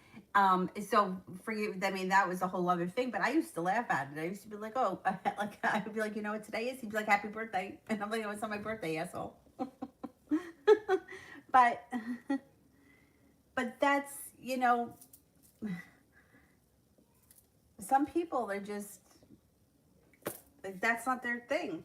So for you, I mean, that was a whole other thing, but I used to laugh at it. I used to be like, oh, like I would be like, you know what today is? He'd be like, happy birthday. And I'm like, oh, it's not my birthday, asshole. but that's, you know, some people are just, like, that's not their thing.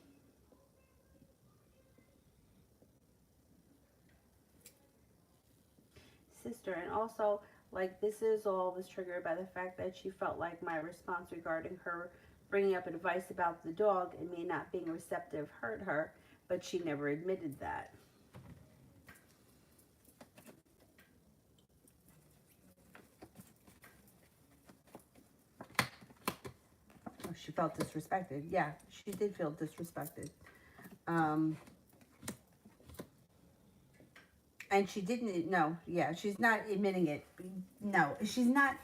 Sister, and also, like, this is all was triggered by the fact that she felt like my response regarding her bringing up advice about the dog and me not being receptive hurt her, but she never admitted that. Oh, she felt disrespected. Yeah, she did feel disrespected. And she didn't, no, yeah, she's not admitting it. No, she's not.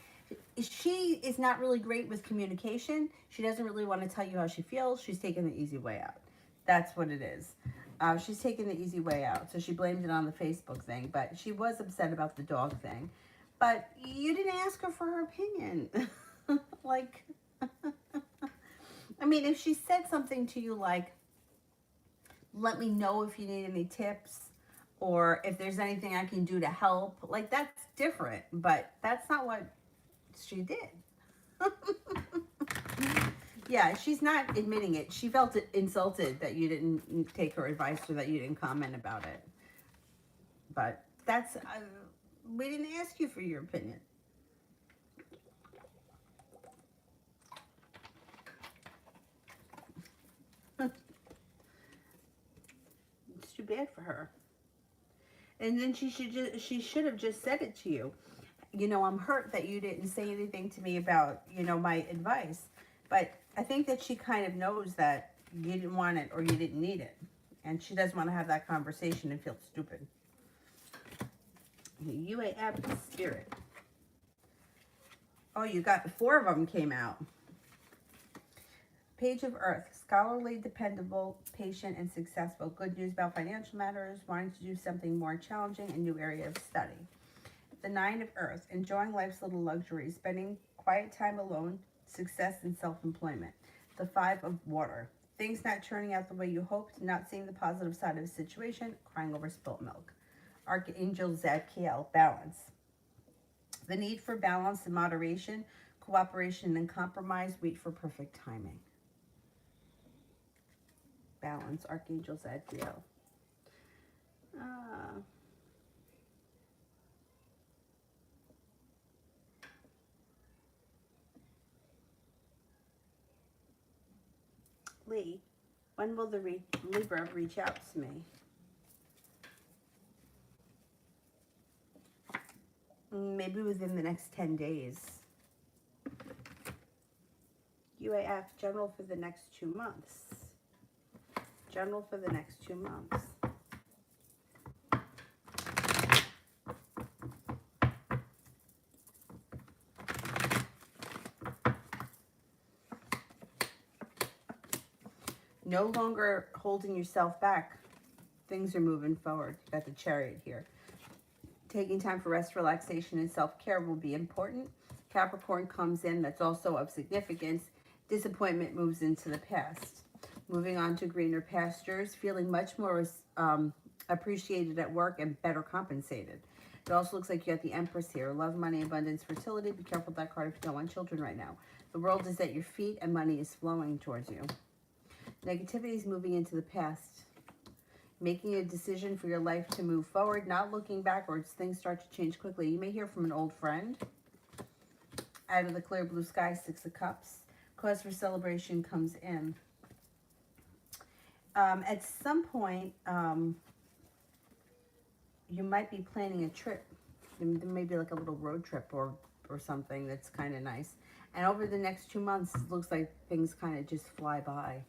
She is not really great with communication. She doesn't really want to tell you how she feels. She's taking the easy way out. That's what it is. She's taking the easy way out. So she blamed it on the Facebook thing. But she was upset about the dog thing. But you didn't ask her for her opinion. Like, I mean, if she said something to you like, let me know if you need any tips, or if there's anything I can do to help, like, that's different. But that's not what she did. Yeah, she's not admitting it. She felt insulted that you didn't take her advice or that you didn't comment about it. But that's, we didn't ask you for your opinion. It's too bad for her. And then she should have just said it to you. You know, I'm hurt that you didn't say anything to me about, you know, my advice. But I think that she kind of knows that you didn't want it or you didn't need it. And she doesn't want to have that conversation and feel stupid. UAF Spirit. Oh, you got 4 of them came out. Page of Earth. Scholarly, dependable, patient, and successful. Good news about financial matters. Wanting to do something more challenging. A new area of study. The 9 of Earth. Enjoying life's little luxuries. Spending quiet time alone. success and self-employment. The Five of Water. Things not turning out the way you hoped, not seeing the positive side of a situation, crying over spilt milk. Archangel Zadkiel. Balance. The need for balance and moderation, cooperation and compromise. Wait for perfect timing. Balance. Archangel Zadkiel. Lee, when will the Libra reach out to me? Maybe within the next 10 days. UAF, general for the next 2 months. General for the next 2 months. No longer holding yourself back. Things are moving forward. You got the Chariot here. Taking time for rest, relaxation, and self-care will be important. Capricorn comes in. That's also of significance. Disappointment moves into the past. Moving on to greener pastures. Feeling much more appreciated at work and better compensated. It also looks like you got the Empress here. Love, money, abundance, fertility. Be careful with that card if you don't want children right now. The world is at your feet and money is flowing towards you. Negativity is moving into the past. Making a decision for your life to move forward, not looking backwards. Things start to change quickly. You may hear from an old friend. Out of the clear blue sky, Six of Cups. Cause for celebration comes in. At some point, you might be planning a trip. There may be like a little road trip or something that's kind of nice. And over the next 2 months, it looks like things kind of just fly by.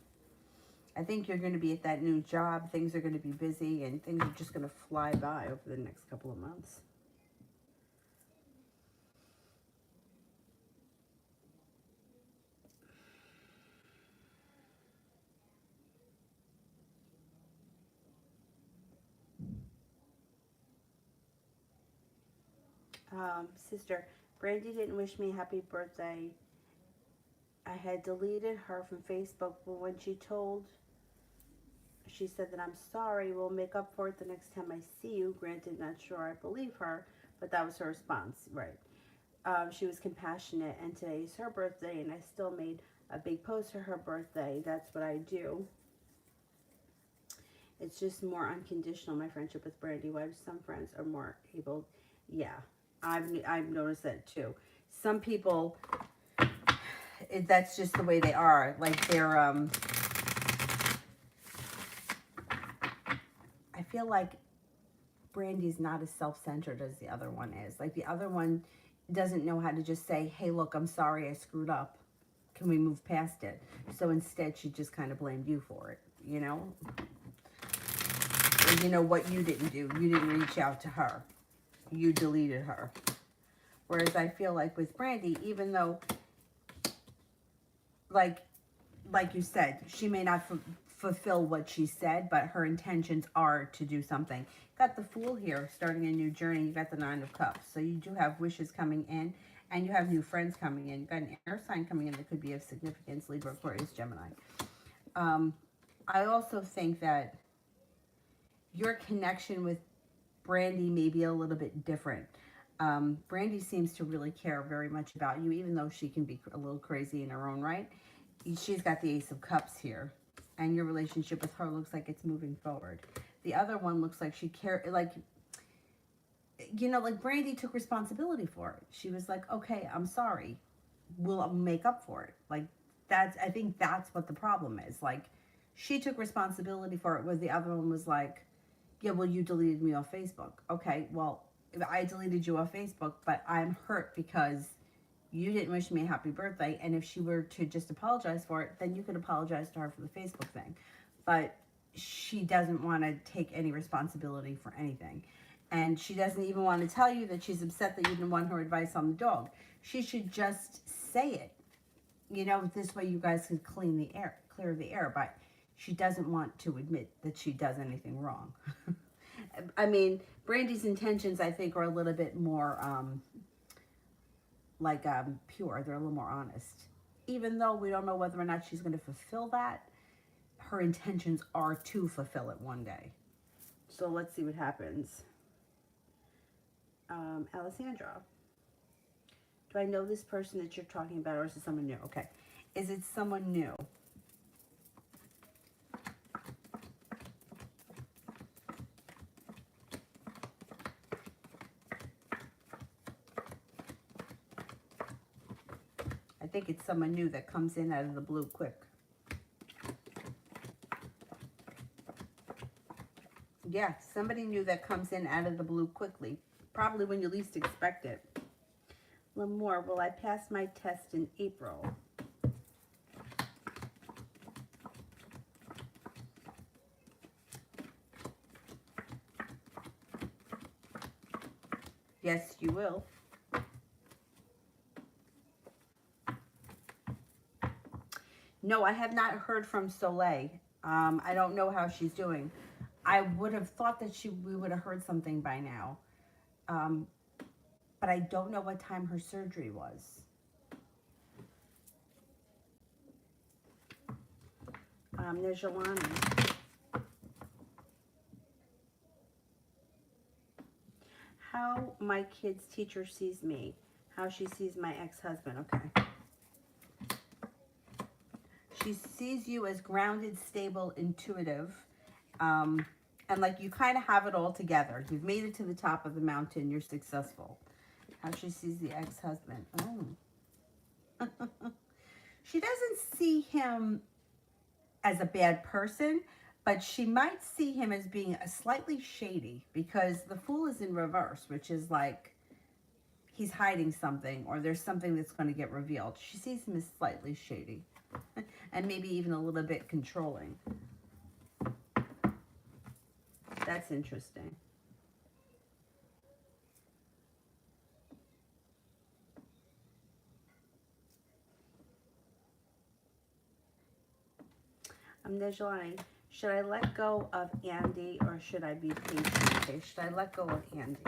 I think you're going to be at that new job. Things are going to be busy and things are just going to fly by over the next couple of months. Sister, Brandy didn't wish me happy birthday. I had deleted her from Facebook, but when she said that I'm sorry, we'll make up for it the next time I see you. Granted, not sure I believe her, but that was her response, right? She was compassionate, and today is her birthday, and I still made a big post for her birthday. That's what I do. It's just more unconditional, my friendship with Brandy. Why some friends are more able, yeah, I've noticed that too. Some people, that's just the way they are. Like they're, I feel like Brandy's not as self-centered as the other one is. Like the other one doesn't know how to just say, hey, look, I'm sorry I screwed up. Can we move past it? So instead, she just kind of blamed you for it, you know? Or, you know, what you didn't do. You didn't reach out to her. You deleted her. Whereas I feel like with Brandy, even though, like you said, she may not fulfill what she said, but her intentions are to do something. Got the Fool here, starting a new journey. You got the Nine of Cups. So you do have wishes coming in, and you have new friends coming in. You got an air sign coming in that could be of significance, Libra, Aquarius, Gemini. I also think that your connection with Brandy may be a little bit different. Brandy seems to really care very much about you, even though she can be a little crazy in her own right. She's got the Ace of Cups here, and your relationship with her looks like it's moving forward. The other one looks like she like, you know, like Brandy took responsibility for it. She was like, okay, I'm sorry. We'll make up for it. Like, I think that's what the problem is. Like, she took responsibility for it, where the other one was like, yeah, well, you deleted me off Facebook. Okay, well, I deleted you off Facebook, but I'm hurt because you didn't wish me a happy birthday. And if she were to just apologize for it, then you could apologize to her for the Facebook thing. But she doesn't want to take any responsibility for anything. And she doesn't even want to tell you that she's upset that you didn't want her advice on the dog. She should just say it. You know, this way you guys can clear the air. But she doesn't want to admit that she does anything wrong. I mean, Brandy's intentions, I think, are a little bit more, pure. They're a little more honest. even though we don't know whether or not she's going to fulfill that, her intentions are to fulfill it one day. So let's see what happens. Alessandra, do I know this person that you're talking about, or is it someone new? Okay. Is it someone new? I think it's someone new that comes in out of the blue quick. Yeah, somebody new that comes in out of the blue quickly. Probably when you least expect it. L'Amour, will I pass my test in April? Yes, you will. No, I have not heard from Soleil. I don't know how she's doing. I would have thought that we would have heard something by now. But I don't know what time her surgery was. Nejolani. How my kid's teacher sees me. How she sees my ex-husband. Okay. She sees you as grounded, stable, intuitive. And like you kind of have it all together. You've made it to the top of the mountain. You're successful. How she sees the ex-husband. Oh. She doesn't see him as a bad person, but she might see him as being a slightly shady, because the Fool is in reverse, which is like he's hiding something, or there's something that's going to get revealed. She sees him as slightly shady and maybe even a little bit controlling. That's interesting. Nejolani, should I let go of Andy or should I be patient? Okay, should I let go of Andy?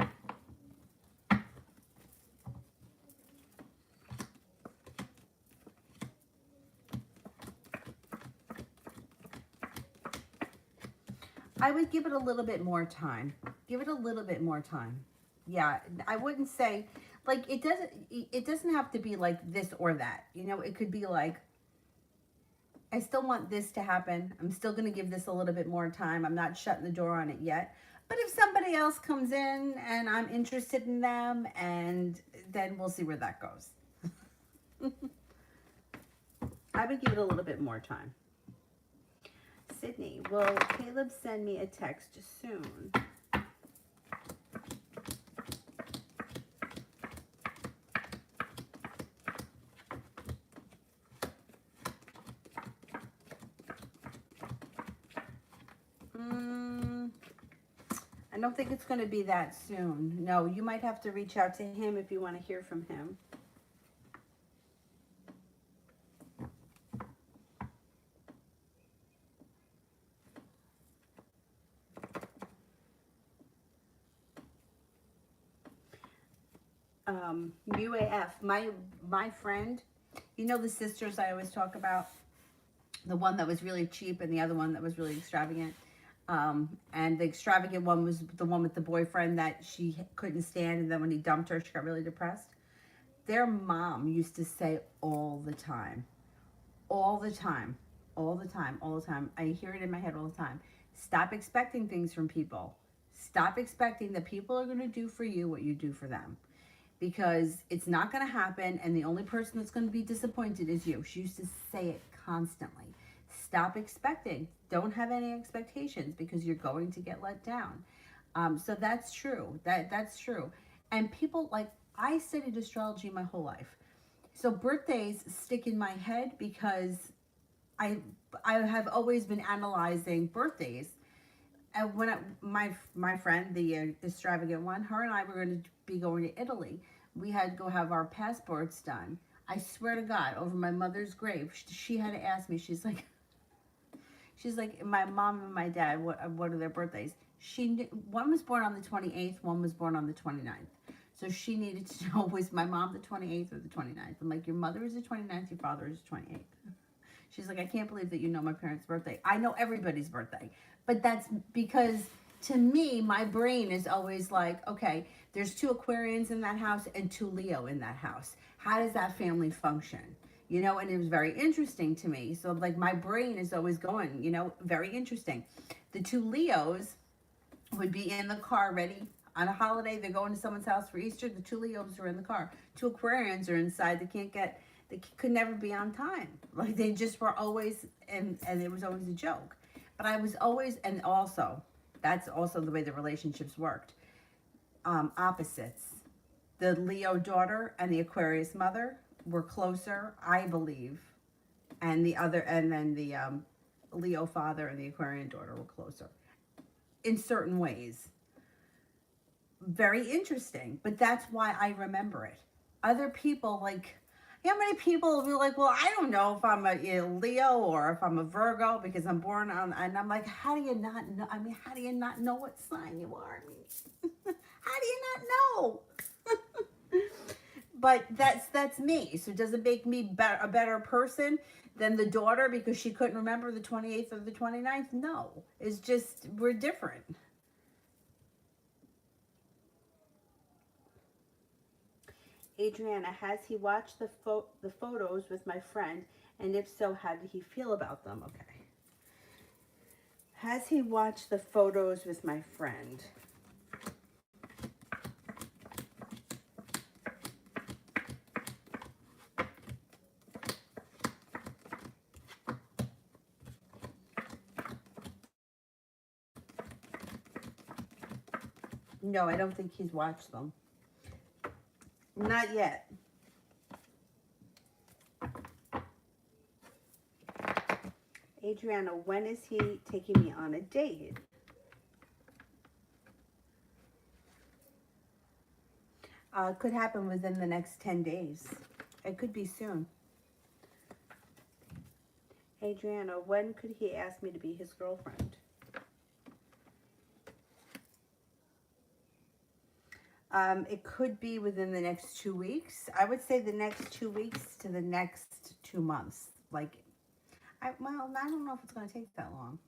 I would give it a little bit more time. Give it a little bit more time. Yeah, I wouldn't say, like, it doesn't have to be like this or that. You know, it could be like, I still want this to happen. I'm still going to give this a little bit more time. I'm not shutting the door on it yet. But if somebody else comes in and I'm interested in them, and then we'll see where that goes. I would give it a little bit more time. Sydney, will Caleb send me a text soon? I don't think it's going to be that soon. No, you might have to reach out to him if you want to hear from him. UAF, my friend, you know the sisters I always talk about? The one that was really cheap and the other one that was really extravagant. And the extravagant one was the one with the boyfriend that she couldn't stand, and then when he dumped her, she got really depressed. Their mom used to say all the time, all the time, all the time, all the time. I hear it in my head all the time. Stop expecting things from people. Stop expecting that people are going to do for you what you do for them. Because it's not going to happen, and the only person that's going to be disappointed is you. She used to say it constantly. Stop expecting. Don't have any expectations, because you're going to get let down. So that's true. That's true. And people, like, I studied astrology my whole life. So birthdays stick in my head because I have always been analyzing birthdays. And when my friend, the extravagant one, her and I were going to be going to Italy. We had to go have our passports done. I swear to God, over my mother's grave, she had to ask me. She's like, my mom and my dad, what are their birthdays? One was born on the 28th, one was born on the 29th. So she needed to know, was my mom the 28th or the 29th? I'm like, your mother is the 29th, your father is the 28th. She's like, I can't believe that you know my parents' birthday. I know everybody's birthday. But that's because, to me, my brain is always like, okay, there's 2 Aquarians in that house and 2 Leo in that house. How does that family function? You know, and it was very interesting to me. So, like, my brain is always going, you know, very interesting. The 2 Leos would be in the car ready on a holiday. They're going to someone's house for Easter. The 2 Leos are in the car. 2 Aquarians are inside. They could never be on time. Like, they just were always, and it was always a joke. But I was always, and also, that's also the way the relationships worked. Opposites. The Leo daughter and the Aquarius mother were closer, I believe. And then the Leo father and the Aquarian daughter were closer. In certain ways. Very interesting. But that's why I remember it. Other people, like, how many people will be like, well, I don't know if I'm a Leo or if I'm a Virgo because I'm born on, and I'm like, how do you not know? I mean, how do you not know what sign you are? I mean, how do you not know? But that's me. So does it make me a better person than the daughter because she couldn't remember the 28th or the 29th? No. It's just, we're different. Adriana, has he watched the photos with my friend? And if so, how did he feel about them? Okay. Has he watched the photos with my friend? No, I don't think he's watched them. Not yet. Adriana, when is he taking me on a date? Could happen within the next 10 days. It could be soon. Adriana, when could he ask me to be his girlfriend? It could be within the next 2 weeks. I would say the next 2 weeks to the next 2 months. Like, well, I don't know if it's going to take that long.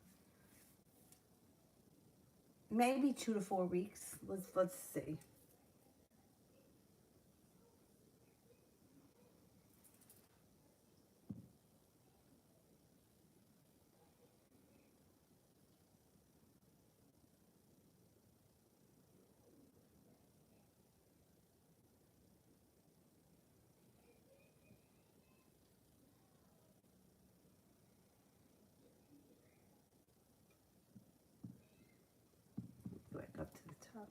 Maybe 2 to 4 weeks. Let's see. Go back up to the top.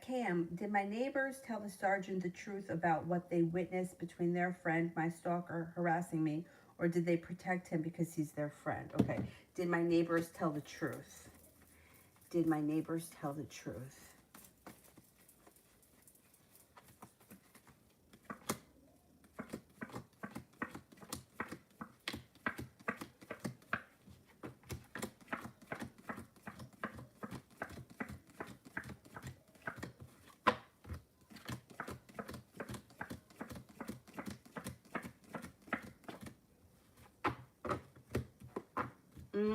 Cam, did my neighbors tell the sergeant the truth about what they witnessed between their friend, my stalker, harassing me, or did they protect him because he's their friend? Okay. Did my neighbors tell the truth? Did my neighbors tell the truth?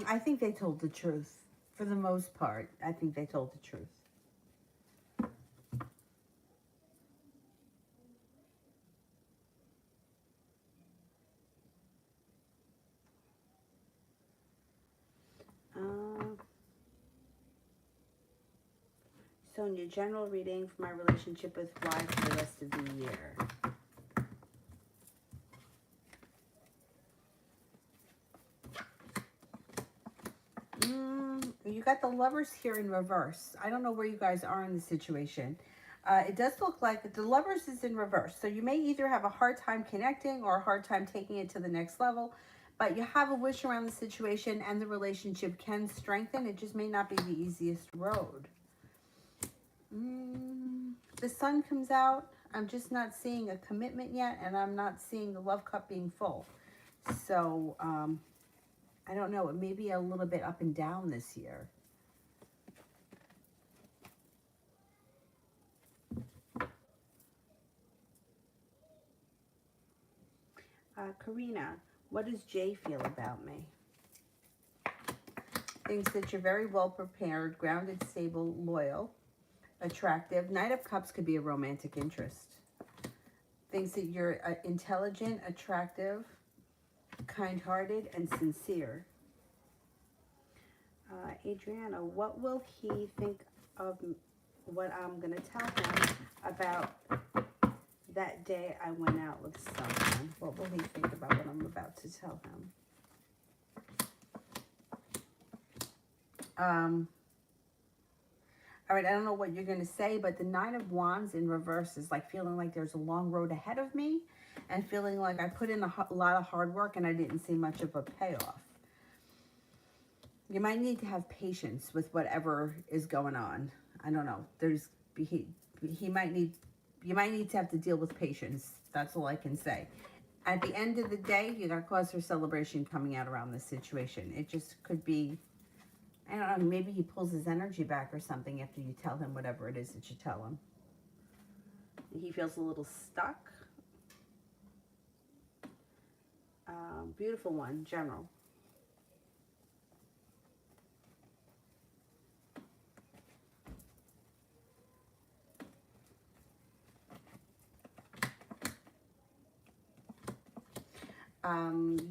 I think they told the truth. For the most part, I think they told the truth. Sonia, general reading for my relationship with wife for the rest of the year. You got the Lovers here in reverse. I don't know where you guys are in the situation. It does look like the Lovers is in reverse. So you may either have a hard time connecting or a hard time taking it to the next level. But you have a wish around the situation and the relationship can strengthen. It just may not be the easiest road. The Sun comes out. I'm just not seeing a commitment yet. And I'm not seeing the love cup being full. So, I don't know. It may be a little bit up and down this year. Karina, what does Jay feel about me? Thinks that you're very well prepared, grounded, stable, loyal, attractive. Knight of Cups could be a romantic interest. Thinks that you're intelligent, attractive, kind-hearted, and sincere. Adriana, what will he think of what I'm going to tell him about that day I went out with someone? What will he think about what I'm about to tell him? All right, I don't know what you're going to say, but the Nine of Wands in reverse is like feeling like there's a long road ahead of me and feeling like I put in a lot of hard work and I didn't see much of a payoff. You might need to have patience with whatever is going on. I don't know. You might need to have to deal with patience. That's all I can say. At the end of the day, you got cause for celebration coming out around this situation. It just could be, I don't know, maybe he pulls his energy back or something after you tell him whatever it is that you tell him. He feels a little stuck. Beautiful one, general.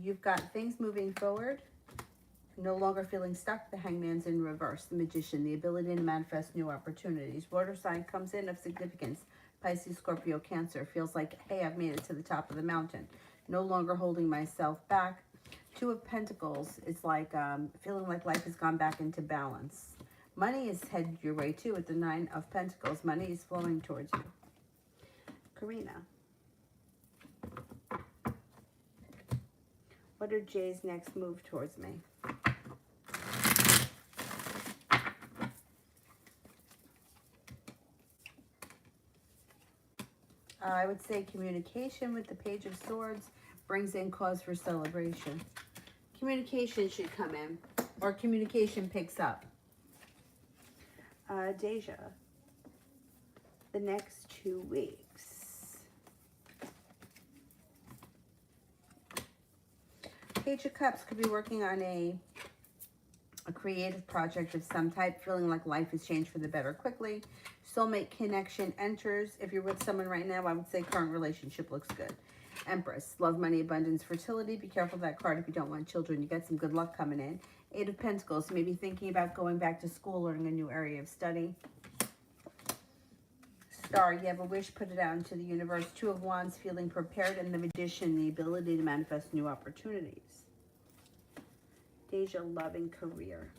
You've got things moving forward. No longer feeling stuck. The Hangman's in reverse. The Magician, the ability to manifest new opportunities. Water sign comes in of significance. Pisces, Scorpio, Cancer. Feels like, hey, I've made it to the top of the mountain. No longer holding myself back. Two of Pentacles. It's like feeling like life has gone back into balance. Money is headed your way too with the Nine of Pentacles. Money is flowing towards you. Karina. What are Jay's next move towards me? I would say communication with the Page of Swords brings in cause for celebration. Communication should come in, or communication picks up. Deja, the next 2 weeks. Page of Cups could be working on a creative project of some type, feeling like life has changed for the better quickly. Soulmate connection enters. If you're with someone right now, I would say current relationship looks good. Empress, love, money, abundance, fertility. Be careful of that card if you don't want children. You got some good luck coming in. Eight of Pentacles, maybe thinking about going back to school, learning a new area of study. Star, you have a wish, put it out into the universe. Two of Wands, feeling prepared, and the Magician, the ability to manifest new opportunities. Deja, love and career.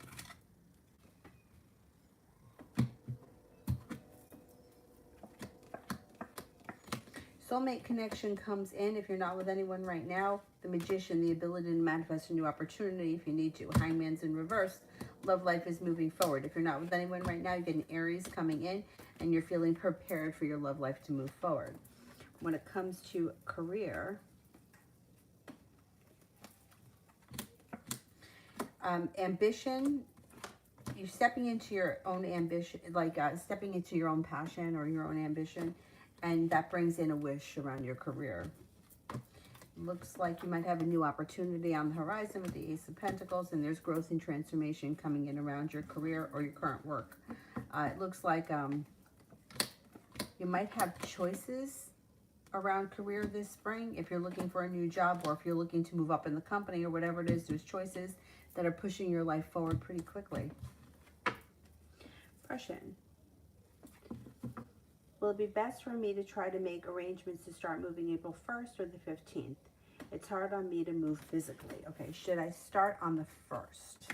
Soulmate connection comes in if you're not with anyone right now. The Magician, the ability to manifest a new opportunity if you need to. Hangman's in reverse. Love life is moving forward. If you're not with anyone right now, you get an Aries coming in and you're feeling prepared for your love life to move forward. When it comes to career, ambition, you're stepping into your own ambition, like stepping into your own passion or your own ambition, and that brings in a wish around your career. Looks like you might have a new opportunity on the horizon with the Ace of Pentacles, and there's growth and transformation coming in around your career or your current work. It looks like you might have choices around career this spring. If you're looking for a new job or if you're looking to move up in the company or whatever it is, there's choices that are pushing your life forward pretty quickly. Depression. Will it be best for me to try to make arrangements to start moving April 1st or the 15th? It's hard on me to move physically. Okay, should I start on the 1st?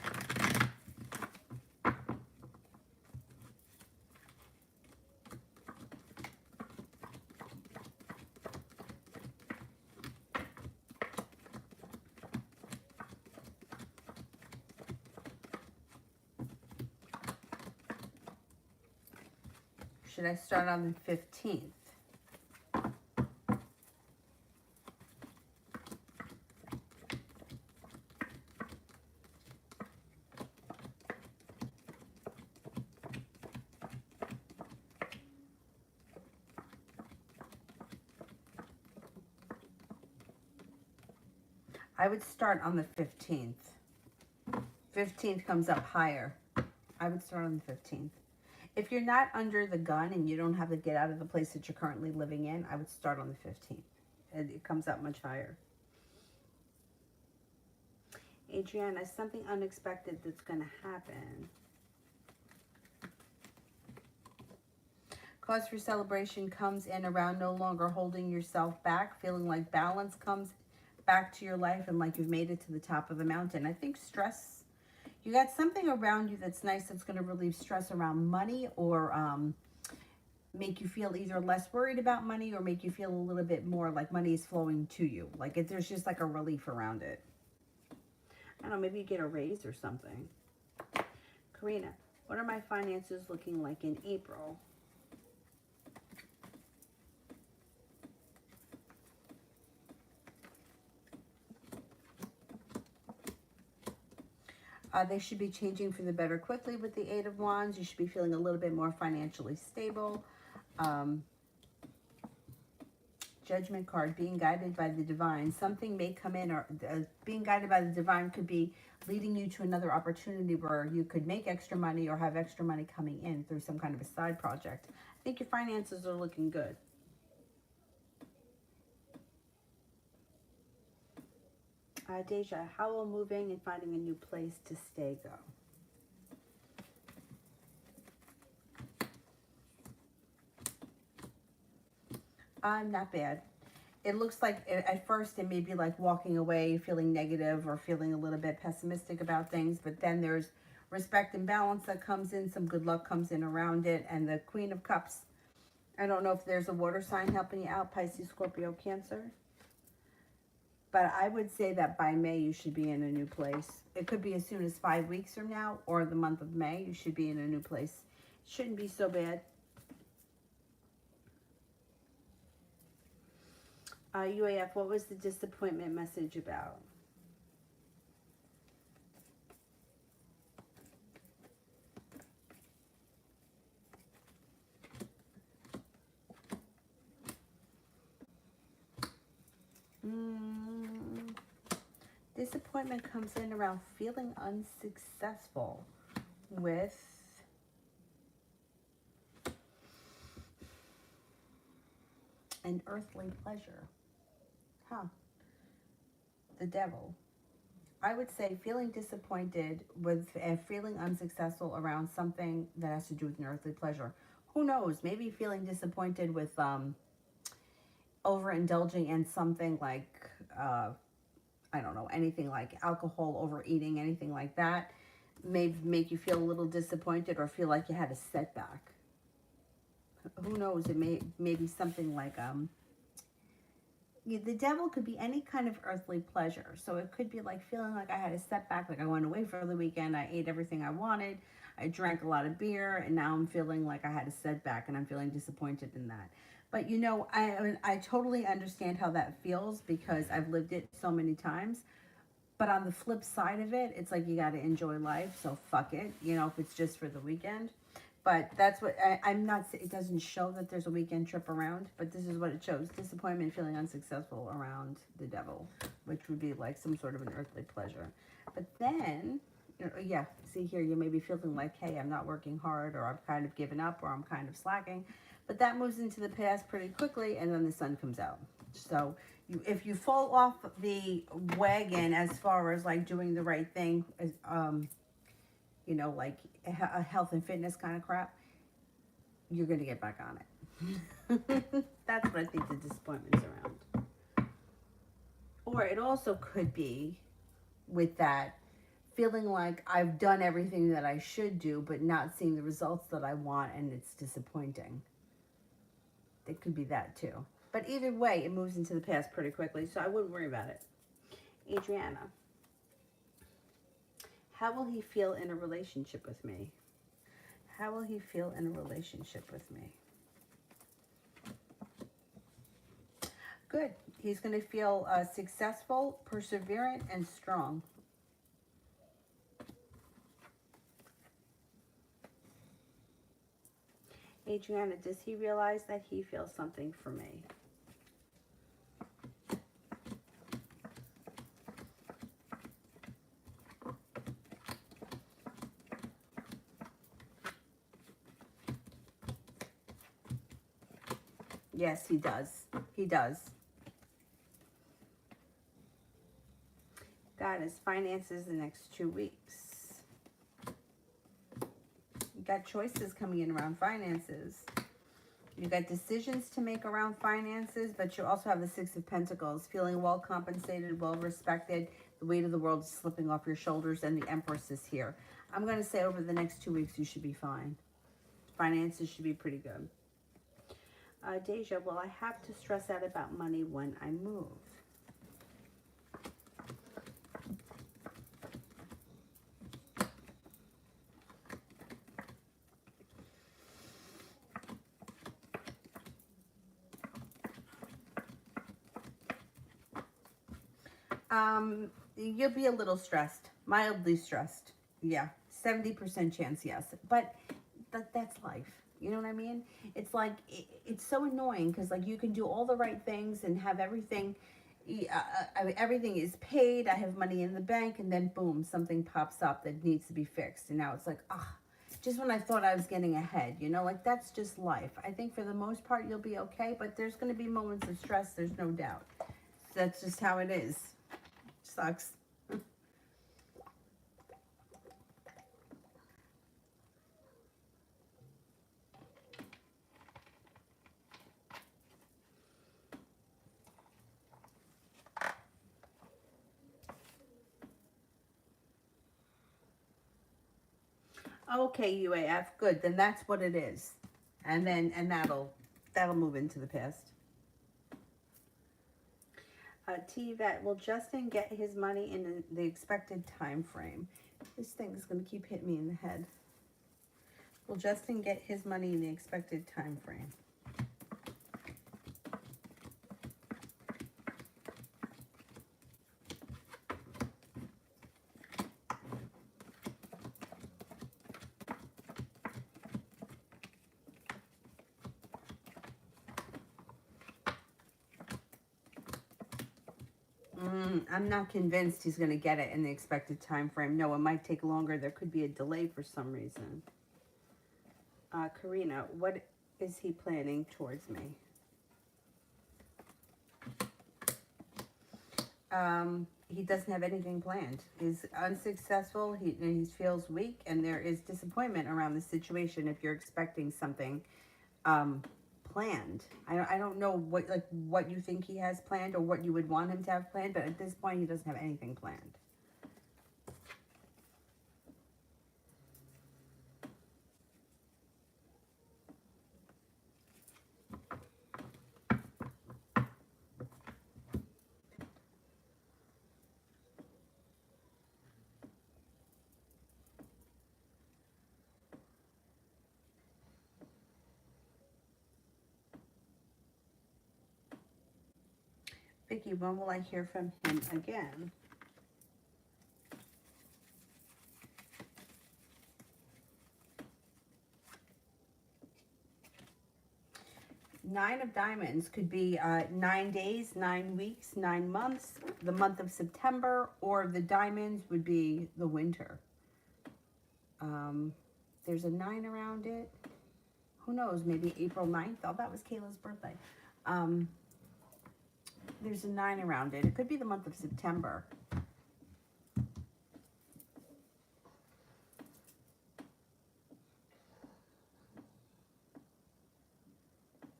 Should I start on the 15th? I would start on the 15th. 15th comes up higher. I would start on the 15th. If you're not under the gun and you don't have to get out of the place that you're currently living in, I would start on the 15th. It comes up much higher. Adriana, something unexpected that's going to happen. Cause for celebration comes in around no longer holding yourself back, feeling like balance comes back to your life and like you've made it to the top of the mountain. I think stress, you got something around you that's nice that's going to relieve stress around money, or make you feel either less worried about money or make you feel a little bit more like money is flowing to you. Like there's just like a relief around it. I don't know, maybe you get a raise or something. Karina, what are my finances looking like in April? They should be changing for the better quickly with the Eight of Wands. You should be feeling a little bit more financially stable. Judgment card, being guided by the divine. Something may come in, or being guided by the divine could be leading you to another opportunity where you could make extra money or have extra money coming in through some kind of a side project. I think your finances are looking good. Deja, how will moving and finding a new place to stay go? Not bad. It looks like at first it may be like walking away, feeling negative or feeling a little bit pessimistic about things, but then there's respect and balance that comes in, some good luck comes in around it, and the Queen of Cups. I don't know if there's a water sign helping you out, Pisces, Scorpio, Cancer. But I would say that by May, you should be in a new place. It could be as soon as 5 weeks from now or the month of May. You should be in a new place. Shouldn't be so bad. UAF, what was the disappointment message about? Disappointment comes in around feeling unsuccessful with an earthly pleasure. The Devil. I would say feeling disappointed with and feeling unsuccessful around something that has to do with an earthly pleasure. Who knows? Maybe feeling disappointed with overindulging in something like I don't know, anything like alcohol, overeating, anything like that, may make you feel a little disappointed or feel like you had a setback. Who knows? It may be something like the devil could be any kind of earthly pleasure. So it could be like feeling like I had a setback, like I went away for the weekend, I ate everything I wanted, I drank a lot of beer, and now I'm feeling like I had a setback and I'm feeling disappointed in that. But you know, I totally understand how that feels because I've lived it so many times. But on the flip side of it, it's like you got to enjoy life. So fuck it, you know, if it's just for the weekend. But that's what I'm not. It doesn't show that there's a weekend trip around, but this is what it shows: disappointment, feeling unsuccessful around the devil, which would be like some sort of an earthly pleasure. But then, you know, yeah, see here, you may be feeling like, hey, I'm not working hard, or I'm kind of giving up, or I'm kind of slacking. But that moves into the past pretty quickly, and then the sun comes out. So if you fall off the wagon as far as like doing the right thing, you know, like a health and fitness kind of crap, you're going to get back on it. That's what I think the disappointment is around. Or it also could be with that feeling like I've done everything that I should do, but not seeing the results that I want, and it's disappointing. It could be that too. But either way, it moves into the past pretty quickly, so I wouldn't worry about it. Adriana, how will he feel in a relationship with me? How will he feel in a relationship with me? Good. He's going to feel successful, perseverant, and strong. Adriana, does he realize that he feels something for me? Yes, he does. He does. Got his finances the next 2 weeks. You got choices coming in around finances. You got decisions to make around finances, but you also have the Six of Pentacles, feeling well compensated, well respected. The weight of the world is slipping off your shoulders, and the Empress is here. I'm going to say over the next 2 weeks, you should be fine. Finances should be pretty good. Deja, will I have to stress out about money when I move? You'll be a little stressed, mildly stressed. Yeah, 70% chance, yes. But that's life. You know what I mean? It's like, it's so annoying because like you can do all the right things and have everything, everything is paid. I have money in the bank, and then boom, something pops up that needs to be fixed. And now it's like, just when I thought I was getting ahead, you know, like that's just life. I think for the most part, you'll be okay, but there's going to be moments of stress. There's no doubt. That's just how it is. Sucks. Okay, UAF, good. Then that's what it is, and that'll move into the past. TVET, will Justin get his money in the expected time frame? This thing is going to keep hitting me in the head. Will Justin get his money in the expected time frame? I'm not convinced he's going to get it in the expected time frame. No, it might take longer. There could be a delay for some reason. Karina, what is he planning towards me? He doesn't have anything planned. He's unsuccessful. He feels weak, and there is disappointment around the situation if you're expecting something planned. I don't know what you think he has planned or what you would want him to have planned, but at this point he doesn't have anything planned. Vicky, when will I hear from him again? Nine of Diamonds could be 9 days, 9 weeks, 9 months, the month of September, or the diamonds would be the winter. There's a 9 around it. Who knows, maybe April 9th. Oh, that was Kayla's birthday. There's a 9 around it. It could be the month of September.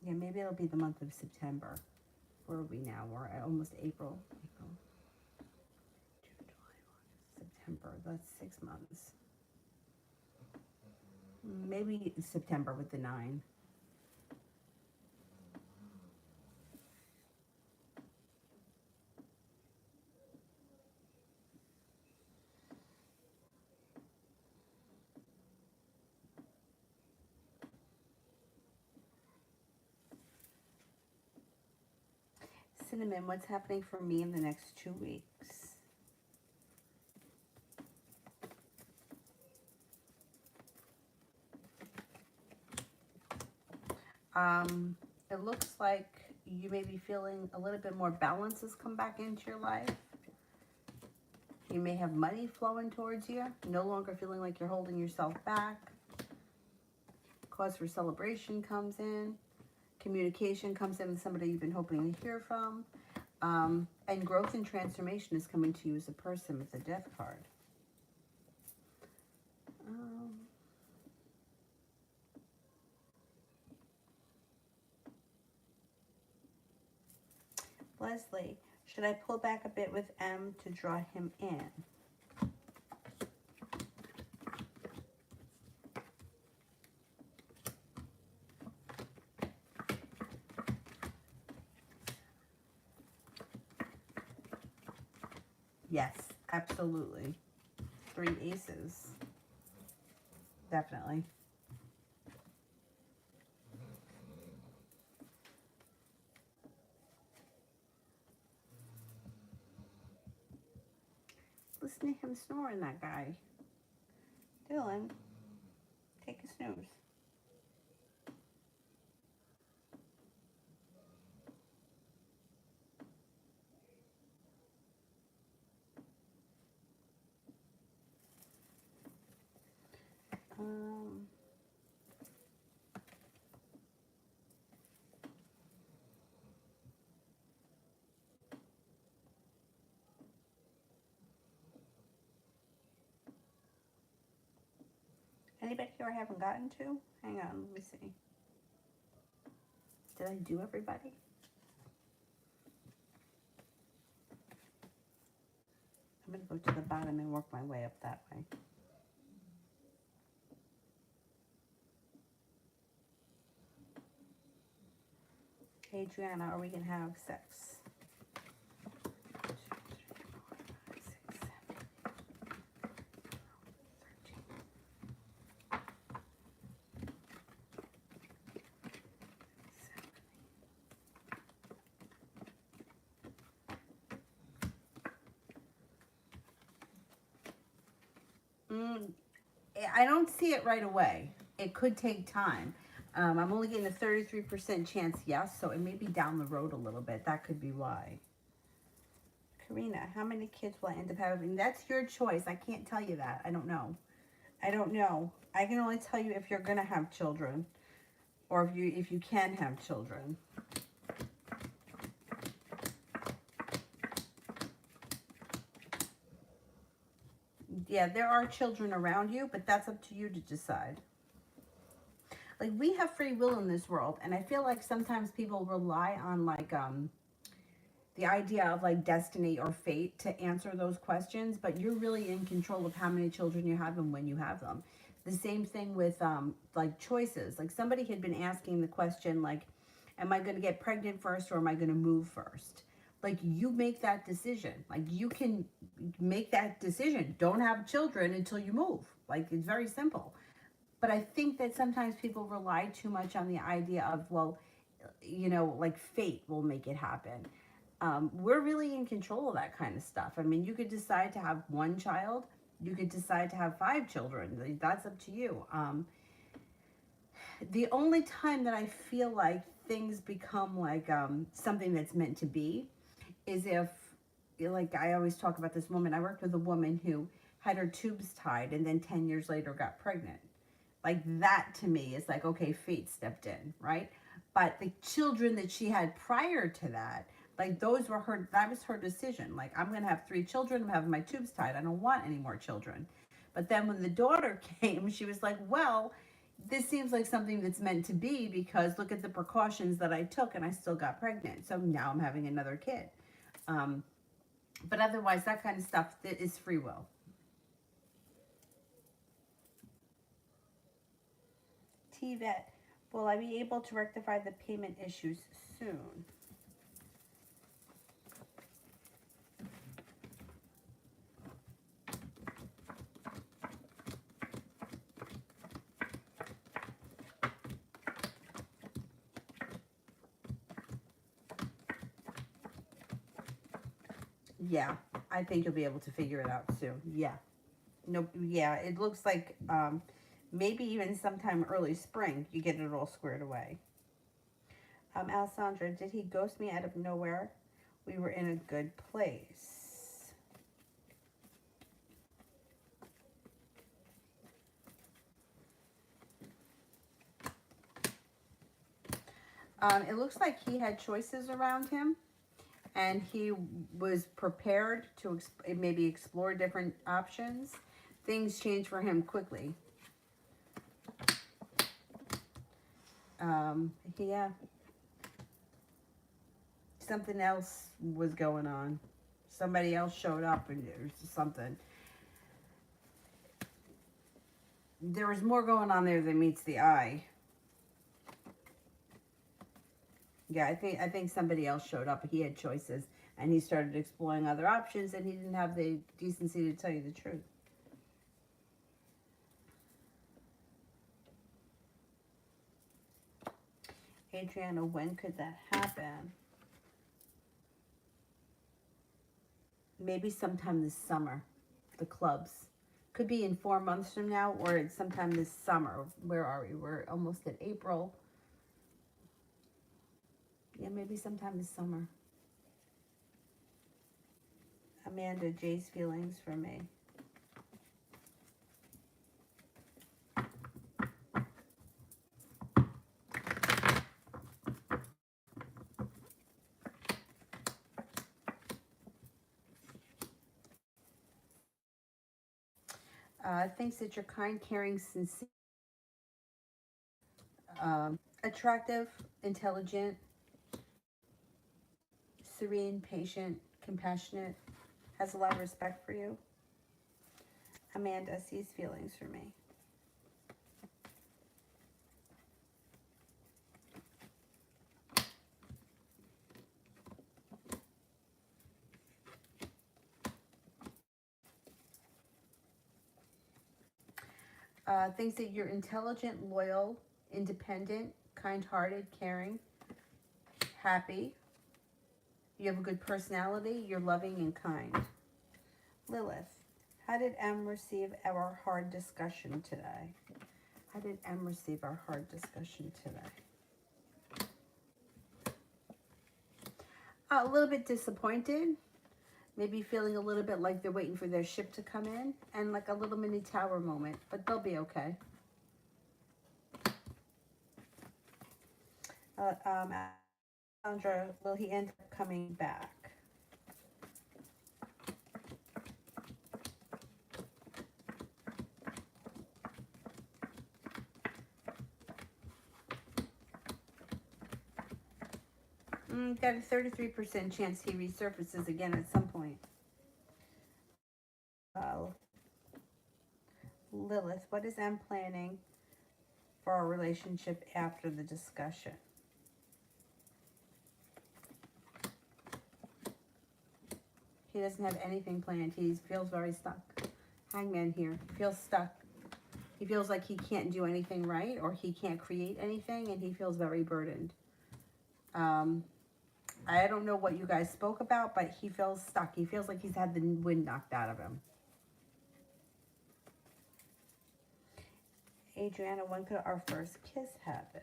Yeah, maybe it'll be the month of September. Where are we now? We're at almost April. June, July, August, September. That's 6 months. Maybe September with the 9. Cinnamon, what's happening for me in the next 2 weeks? It looks like you may be feeling a little bit more balance has come back into your life. You may have money flowing towards you, no longer feeling like you're holding yourself back. Cause for celebration comes in. Communication comes in with somebody you've been hoping to hear from. And growth and transformation is coming to you as a person with the Death card. Leslie, should I pull back a bit with M to draw him in? Yes, absolutely. 3 aces. Definitely. Listen to him snoring, that guy. Dylan, take a snooze. Anybody here I haven't gotten to? Hang on, let me see. Did I do everybody? I'm going to go to the bottom and work my way up that way. Adriana, are we going to have sex? 1, 2, 3, 4, 5, 6, 7, 13. I don't see it right away. It could take time. I'm only getting a 33% chance yes, so it may be down the road a little bit. That could be why. Karina, how many kids will I end up having? That's your choice. I can't tell you that. I don't know. I don't know. I can only tell you if you're going to have children or if you can have children. Yeah, there are children around you, but that's up to you to decide. Like, we have free will in this world, and I feel like sometimes people rely on, like, the idea of, like, destiny or fate to answer those questions, but you're really in control of how many children you have and when you have them. The same thing with, like, choices. Like, somebody had been asking the question, like, am I going to get pregnant first or am I going to move first? Like, you make that decision. Like, you can make that decision. Don't have children until you move. Like, it's very simple. But I think that sometimes people rely too much on the idea of, well, you know, like fate will make it happen. We're really in control of that kind of stuff. I mean, you could decide to have 1 child. You could decide to have 5 children. That's up to you. The only time that I feel like things become like something that's meant to be is if, like, I always talk about this woman. I worked with a woman who had her tubes tied and then 10 years later got pregnant. Like, that to me is like, okay, fate stepped in, right? But the children that she had prior to that, like, those were her, that was her decision. Like, I'm going to have 3 children. I'm having my tubes tied. I don't want any more children. But then when the daughter came, she was like, well, this seems like something that's meant to be because look at the precautions that I took and I still got pregnant. So now I'm having another kid. But otherwise, that kind of stuff that is free will. T-Vet, will I be able to rectify the payment issues soon? Yeah, I think you'll be able to figure it out soon. Yeah. Nope. Yeah, it looks like maybe even sometime early spring you get it all squared away. Alessandra, did he ghost me out of nowhere? We were in a good place. It looks like he had choices around him, and he was prepared to maybe explore different options. Things change for him quickly. Yeah. Something else was going on. Somebody else showed up and there was something. There was more going on there than meets the eye. Yeah, I think somebody else showed up. He had choices, and he started exploring other options, and he didn't have the decency to tell you the truth. Adriana, when could that happen? Maybe sometime this summer. The clubs. Could be in 4 months from now, or it's sometime this summer. Where are we? We're almost at April. Yeah, maybe sometime this summer. Amanda, Jay's feelings for me. Thinks that you're kind, caring, sincere, attractive, intelligent, serene, patient, compassionate, has a lot of respect for you. Amanda sees feelings for me. Thinks that you're intelligent, loyal, independent, kind-hearted, caring, happy. You have a good personality. You're loving and kind. Lilith, how did M receive our hard discussion today? How did M receive our hard discussion today? A little bit disappointed. Maybe feeling a little bit like they're waiting for their ship to come in, and like a little mini tower moment, but they'll be okay. Alexandra, will he end up coming back? Got a 33% chance he resurfaces again at some point. Lilith, what is M planning for our relationship after the discussion? He doesn't have anything planned. He feels very stuck. Hangman here. He feels stuck. He feels like he can't do anything right, or he can't create anything, and he feels very burdened. I don't know what you guys spoke about, but he feels stuck. He feels like he's had the wind knocked out of him. Adriana, when could our first kiss happen?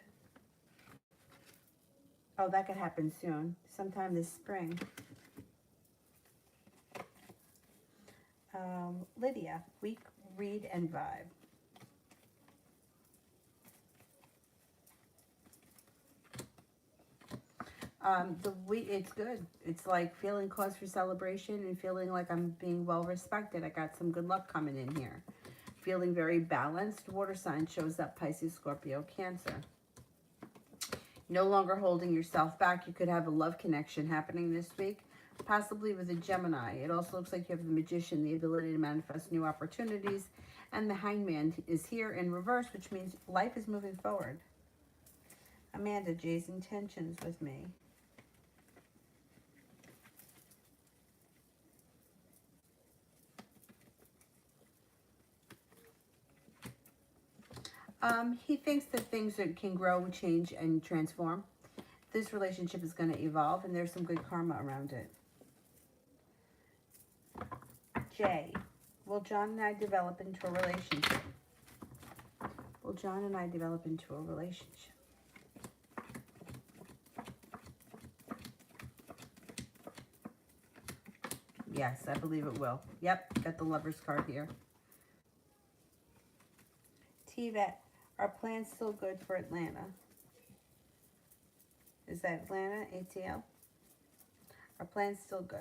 Oh, that could happen soon. Sometime this spring. Lydia, week, read, and vibe. It's good. It's like feeling cause for celebration and feeling like I'm being well respected. I got some good luck coming in here. Feeling very balanced. Water sign shows up: Pisces, Scorpio, Cancer. No longer holding yourself back. You could have a love connection happening this week, possibly with a Gemini. It also looks like you have the Magician, the ability to manifest new opportunities. And the Hangman is here in reverse, which means life is moving forward. Amanda, Jay's intentions with me. He thinks that things can grow, change, and transform. This relationship is going to evolve, and there's some good karma around it. Jay, will John and I develop into a relationship? Will John and I develop into a relationship? Yes, I believe it will. Yep, got the Lover's card here. T-Vet, are plans still good for Atlanta? Is that Atlanta, ATL? Our plan's still good.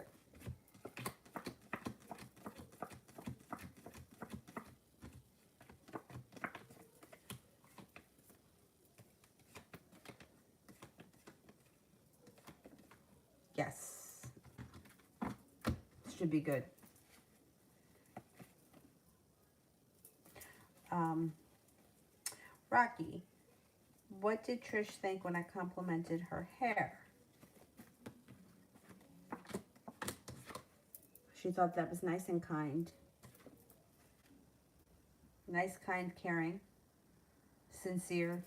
Yes. Should be good. Rocky, what did Trish think when I complimented her hair? She thought that was nice and kind. Nice, kind, caring, sincere.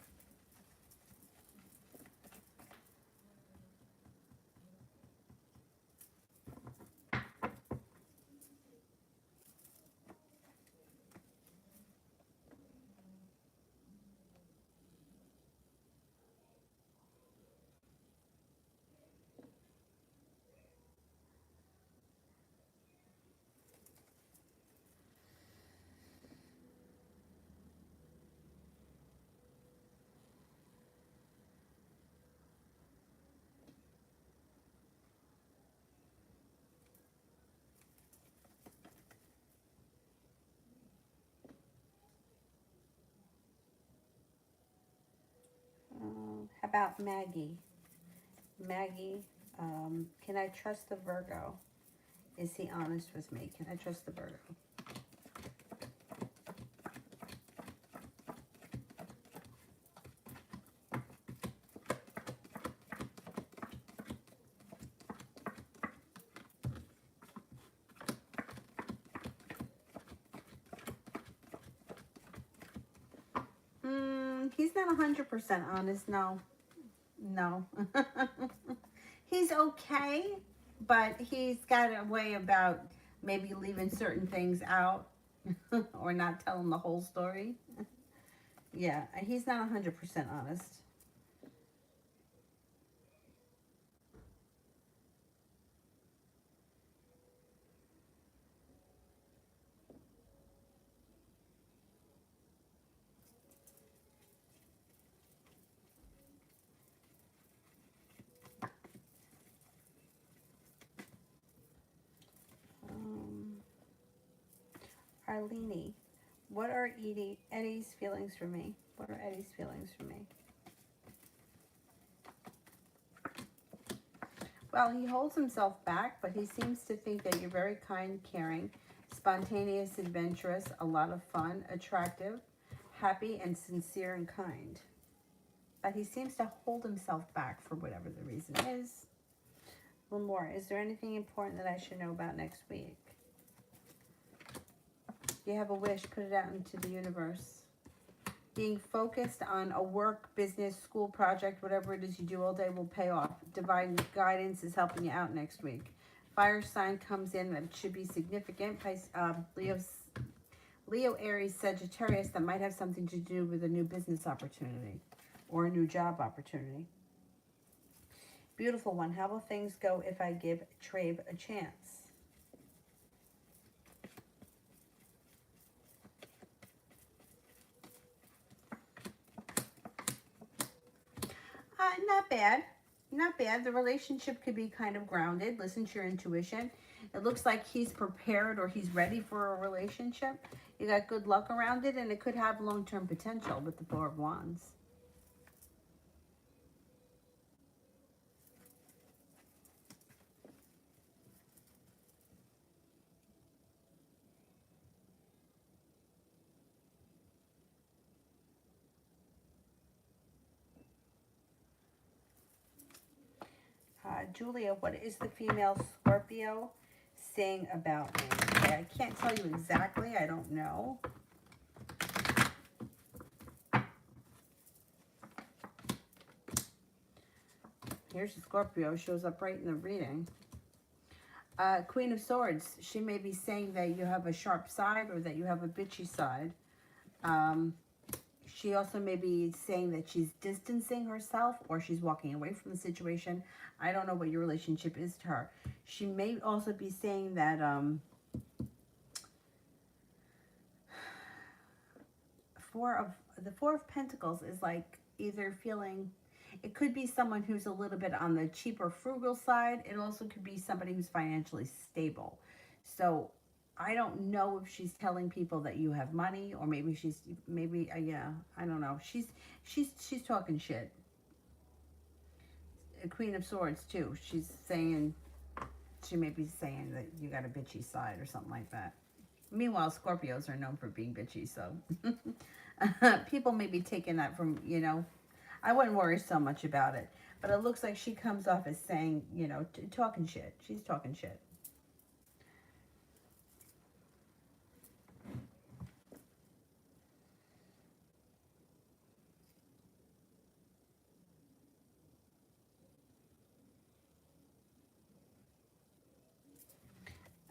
How about Maggie? Maggie, can I trust the Virgo? Is he honest with me? Can I trust the Virgo? He's not 100% honest, no. No. He's okay, but he's got a way about maybe leaving certain things out or not telling the whole story. Yeah, he's not 100% honest. Arlene, what are Eddie's feelings for me? What are Eddie's feelings for me? Well, he holds himself back, but he seems to think that you're very kind, caring, spontaneous, adventurous, a lot of fun, attractive, happy, and sincere and kind. But he seems to hold himself back for whatever the reason is. A little more. Is there anything important that I should know about next week? You have a wish, put it out into the universe. Being focused on a work, business, school project, whatever it is you do all day will pay off. Divine guidance is helping you out next week. Fire sign comes in that should be significant. Leo, Aries, Sagittarius, that might have something to do with a new business opportunity or a new job opportunity. Beautiful one. How will things go if I give Trave a chance? Not bad. Not bad. The relationship could be kind of grounded. Listen to your intuition. It looks like he's prepared or he's ready for a relationship. You got good luck around it, and it could have long-term potential with the Four of Wands. Julia, what is the female Scorpio saying about me? Okay, I can't tell you exactly. I don't know. Here's the Scorpio. Shows up right in the reading. Queen of Swords. She may be saying that you have a sharp side or that you have a bitchy side. She also may be saying that she's distancing herself or she's walking away from the situation. I don't know what your relationship is to her. She may also be saying that the Four of Pentacles is like either feeling, It could be someone who's a little bit on the cheaper, frugal side. It also could be somebody who's financially stable. So I don't know if she's telling people that you have money, or maybe yeah, I don't know. She's talking shit. A Queen of Swords too. She may be saying that you got a bitchy side or something like that. Meanwhile, Scorpios are known for being bitchy, so people may be taking that from, I wouldn't worry so much about it. But it looks like she comes off as saying, talking shit. She's talking shit.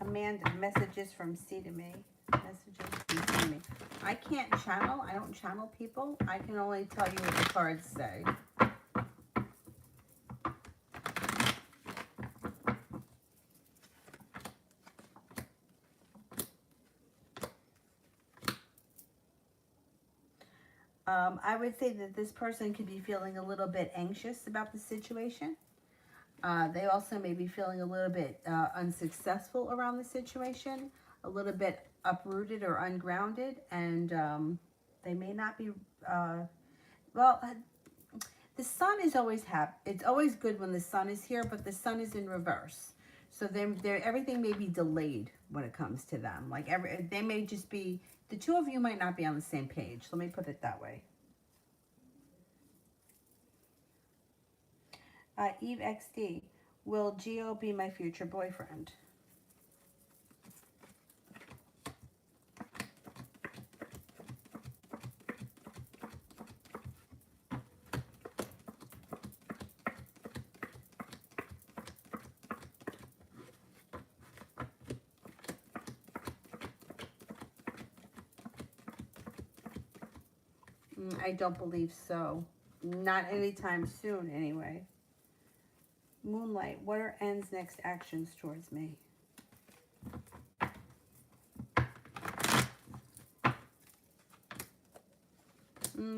Amanda, messages from C to me. Messages from C to me. I can't channel. I don't channel people. I can only tell you what the cards say. I would say that this person could be feeling a little bit anxious about the situation. They also may be feeling a little bit unsuccessful around the situation, a little bit uprooted or ungrounded, and they may not be, well, the sun is always happy. It's always good when the sun is here, but the sun is in reverse. So everything may be delayed when it comes to them. Like they may just be, the two of you might not be on the same page. Let me put it that way. Eve XD, will Gio be my future boyfriend? I don't believe so. Not anytime soon, anyway. Moonlight, what are N's next actions towards me?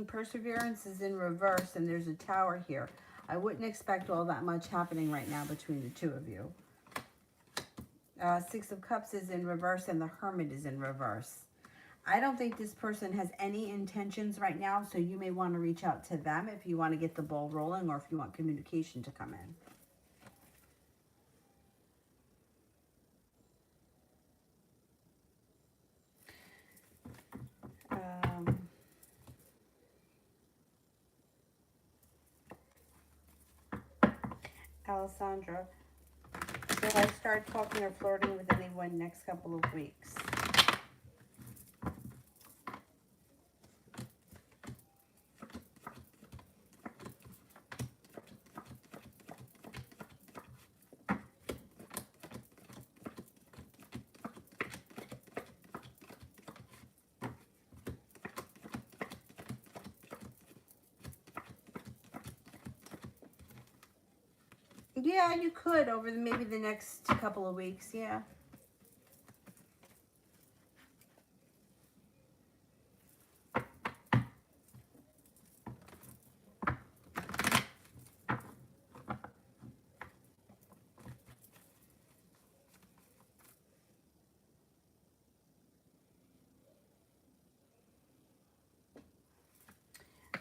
Perseverance is in reverse, and there's a tower here. I wouldn't expect all that much happening right now between the two of you. Six of Cups is in reverse, and the Hermit is in reverse. I don't think this person has any intentions right now, so you may want to reach out to them if you want to get the ball rolling, or if you want communication to come in. Alessandra, will I start talking or flirting with anyone next couple of weeks? Yeah, you could over maybe the next couple of weeks, yeah.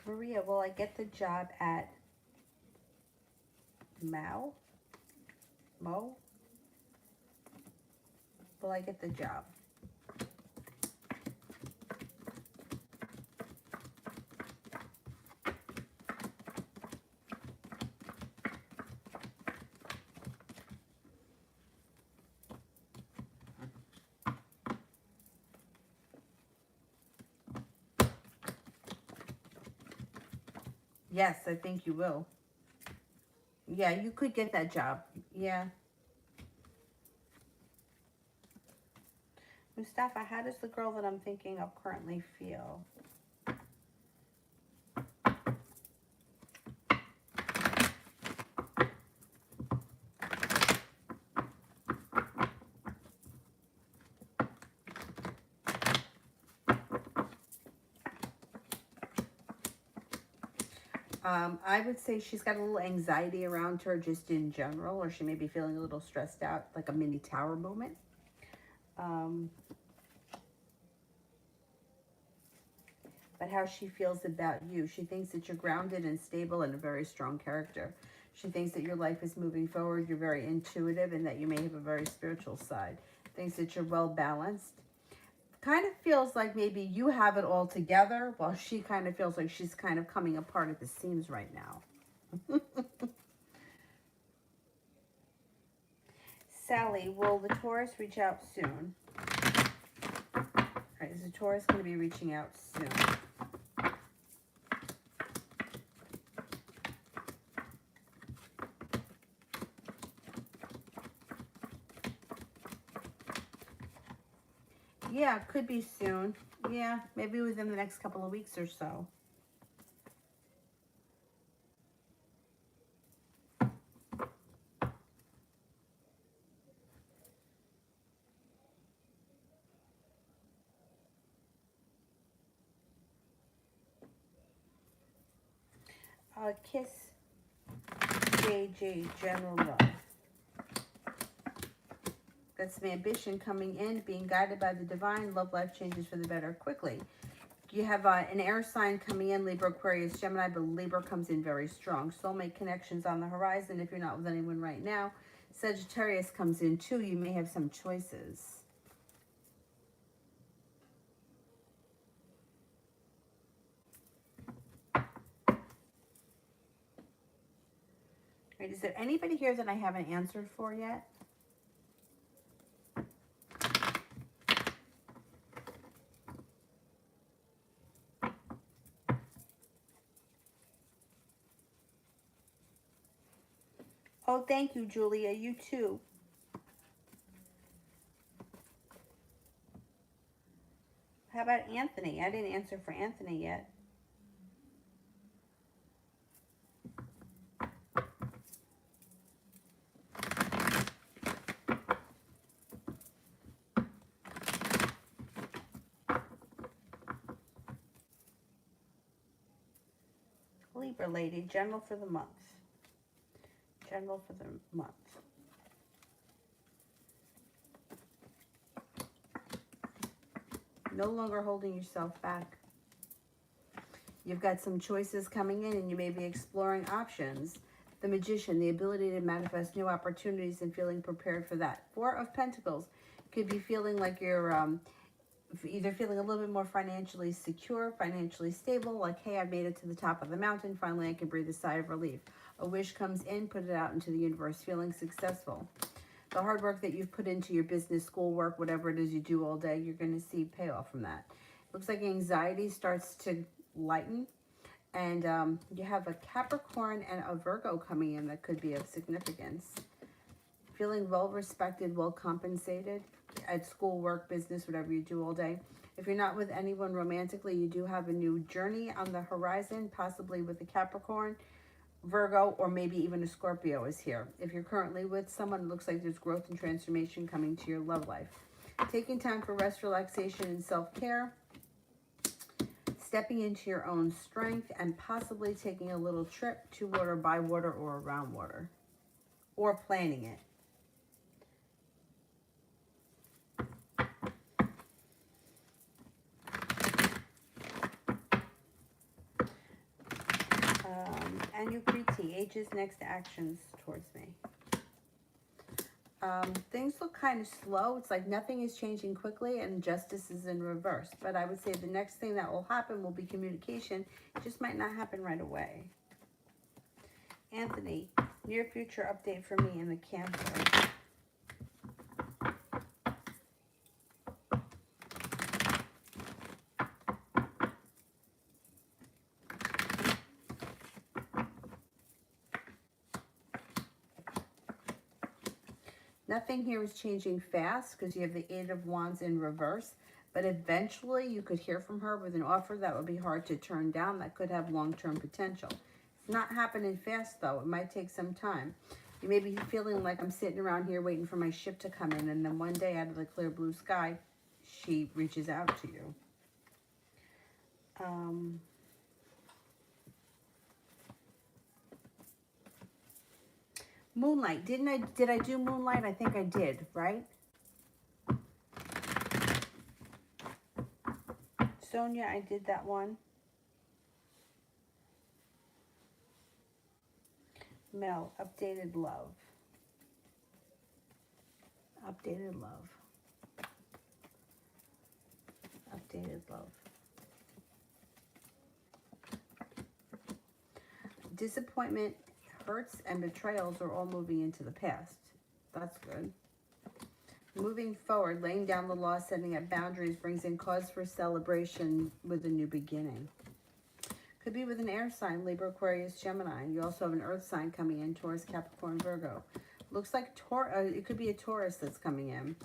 Maria, will I get the job at Mo? Will I get the job? Yes, I think you will. Yeah, you could get that job. Yeah. Mustafa, how does the girl that I'm thinking of currently feel? I would say she's got a little anxiety around her just in general, or she may be feeling a little stressed out, like a mini tower moment. But how she feels about you. She thinks that you're grounded and stable and a very strong character. She thinks that your life is moving forward, you're very intuitive, and that you may have a very spiritual side. Thinks that you're well balanced. Kind of feels like maybe you have it all together, while she kind of feels like she's kind of coming apart at the seams right now. Sally, will the Taurus reach out soon? All right, is the Taurus going to be reaching out soon? Yeah, could be soon. Yeah, maybe within the next couple of weeks or so. Kiss JJ General Love. Got some ambition coming in, being guided by the divine. Love life changes for the better quickly. You have an air sign coming in, Libra, Aquarius, Gemini, but Libra comes in very strong. Soulmate connections on the horizon if you're not with anyone right now. Sagittarius comes in too. You may have some choices. Right, is there anybody here that I haven't answered for yet? Oh, thank you, Julia. You too. How about Anthony? I didn't answer for Anthony yet. Libra lady, general for the month. General for the month. No longer holding yourself back. You've got some choices coming in and you may be exploring options. The Magician, the ability to manifest new opportunities and feeling prepared for that. Four of Pentacles could be feeling like you're either feeling a little bit more financially secure, financially stable, like, hey, I made it to the top of the mountain. Finally, I can breathe a sigh of relief. A wish comes in, put it out into the universe, feeling successful. The hard work that you've put into your business, school work, whatever it is you do all day, you're going to see payoff from that. Looks like anxiety starts to lighten. And you have a Capricorn and a Virgo coming in that could be of significance. Feeling well-respected, well-compensated at school, work, business, whatever you do all day. If you're not with anyone romantically, you do have a new journey on the horizon, possibly with a Capricorn, Virgo, or maybe even a Scorpio is here. If you're currently with someone, it looks like there's growth and transformation coming to your love life. Taking time for rest, relaxation, and self-care. Stepping into your own strength and possibly taking a little trip to water, by water, or around water. Or planning it. And you pretty, ages next to actions towards me. Things look kind of slow. It's like nothing is changing quickly and justice is in reverse. But I would say the next thing that will happen will be communication. It just might not happen right away. Anthony, near future update for me in the Cancer. Nothing here is changing fast because you have the Eight of Wands in reverse. But eventually you could hear from her with an offer that would be hard to turn down. That could have long-term potential. It's not happening fast, though. It might take some time. You may be feeling like I'm sitting around here waiting for my ship to come in. And then one day out of the clear blue sky, she reaches out to you. Moonlight. Did I do Moonlight? I think I did, right? Sonia, I did that one. Mel, updated love. Updated love. Updated love. Disappointment, hurts, and betrayals are all moving into the past. That's good. Moving forward, laying down the law, setting up boundaries brings in cause for celebration with a new beginning. Could be with an air sign, Libra, Aquarius, Gemini. You also have an earth sign coming in, Taurus, Capricorn, Virgo. Looks like it could be a Taurus that's coming in.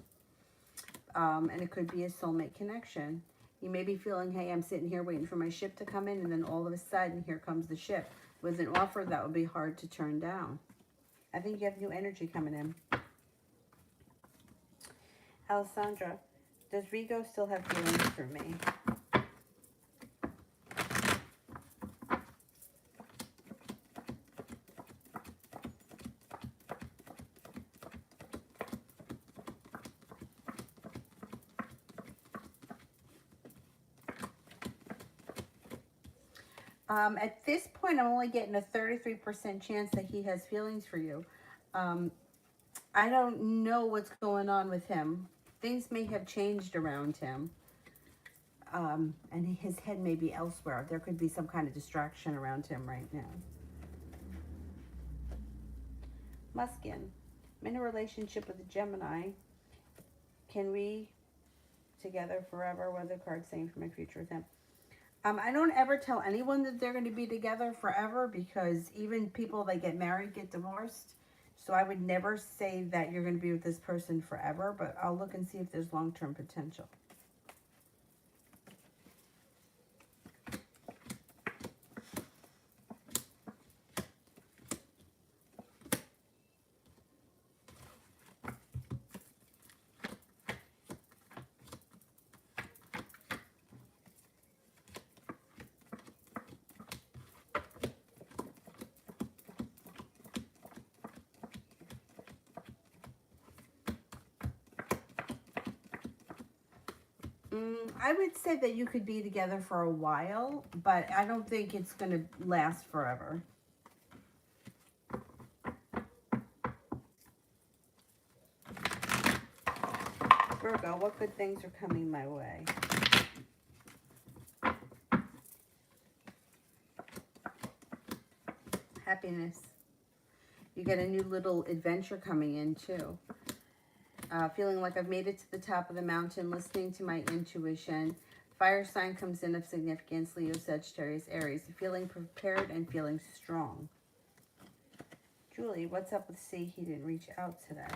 And it could be a soulmate connection. You may be feeling, hey, I'm sitting here waiting for my ship to come in, and then all of a sudden, here comes the ship with an offer that would be hard to turn down. I think you have new energy coming in. Alessandra, does Rigo still have feelings for me? At this point, I'm only getting a 33% chance that he has feelings for you. I don't know what's going on with him. Things may have changed around him. And his head may be elsewhere. There could be some kind of distraction around him right now. Muskin, I'm in a relationship with a Gemini. Can we together forever? What are the cards saying for my future with him? I don't ever tell anyone that they're going to be together forever, because even people that get married get divorced. So I would never say that you're going to be with this person forever, but I'll look and see if there's long-term potential. I would say that you could be together for a while, but I don't think it's going to last forever. Virgo, what good things are coming my way? Happiness. You get a new little adventure coming in too. Feeling like I've made it to the top of the mountain, listening to my intuition. Fire sign comes in of significance, Leo, Sagittarius, Aries. Feeling prepared and feeling strong. Julie, what's up with C? He didn't reach out today.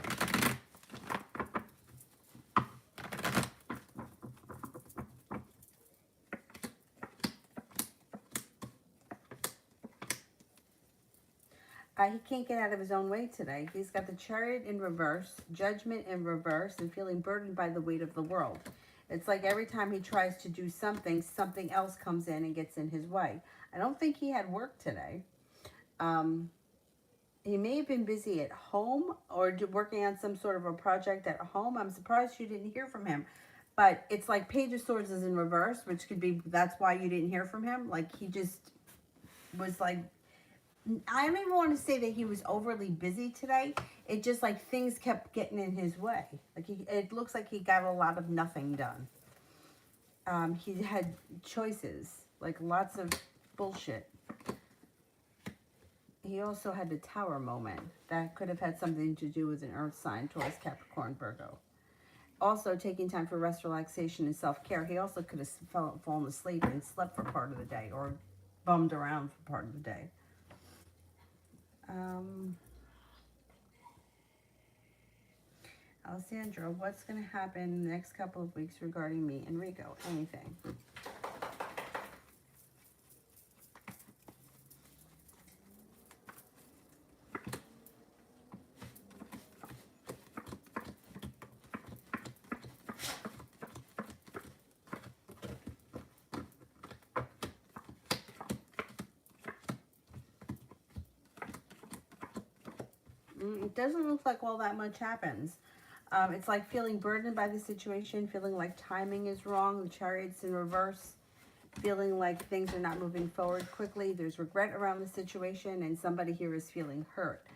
He can't get out of his own way today. He's got the Chariot in reverse, Judgment in reverse, and feeling burdened by the weight of the world. It's like every time he tries to do something, something else comes in and gets in his way. I don't think he had work today. He may have been busy at home or working on some sort of a project at home. I'm surprised you didn't hear from him. But it's like Page of Swords is in reverse, which could be, that's why you didn't hear from him. Like he just was like, I don't even want to say that he was overly busy today. It just like things kept getting in his way. Like it looks like he got a lot of nothing done. He had choices, like lots of bullshit. He also had a tower moment. That could have had something to do with an earth sign, Taurus, Capricorn, Virgo. Also taking time for rest, relaxation, and self-care. He also could have fallen asleep and slept for part of the day or bummed around for part of the day. Alessandra, what's going to happen in the next couple of weeks regarding me and Rico? Anything? It doesn't look like all that much happens. It's like feeling burdened by the situation, feeling like timing is wrong, the Chariot's in reverse, feeling like things are not moving forward quickly. There's regret around the situation, and somebody here is feeling hurt.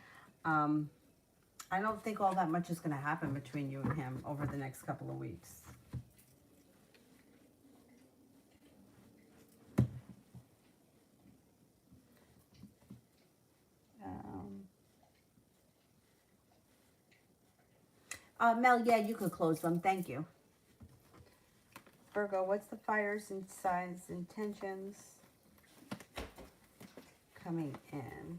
I don't think all that much is going to happen between you and him over the next couple of weeks. Mel, yeah, you could close them. Thank you. Virgo, what's the fires and signs, intentions coming in?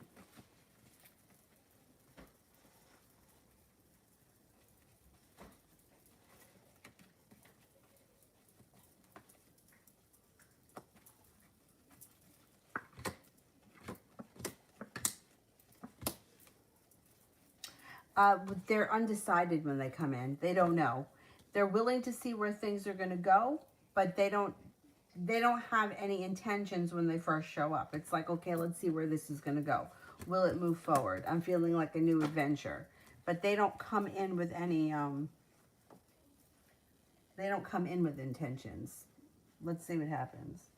They're undecided when they come in. They don't know. They're willing to see where things are going to go, but they don't have any intentions when they first show up. It's like, okay, let's see where this is going to go. Will it move forward? I'm feeling like a new adventure. But they don't come in with any, they don't come in with intentions. Let's see what happens.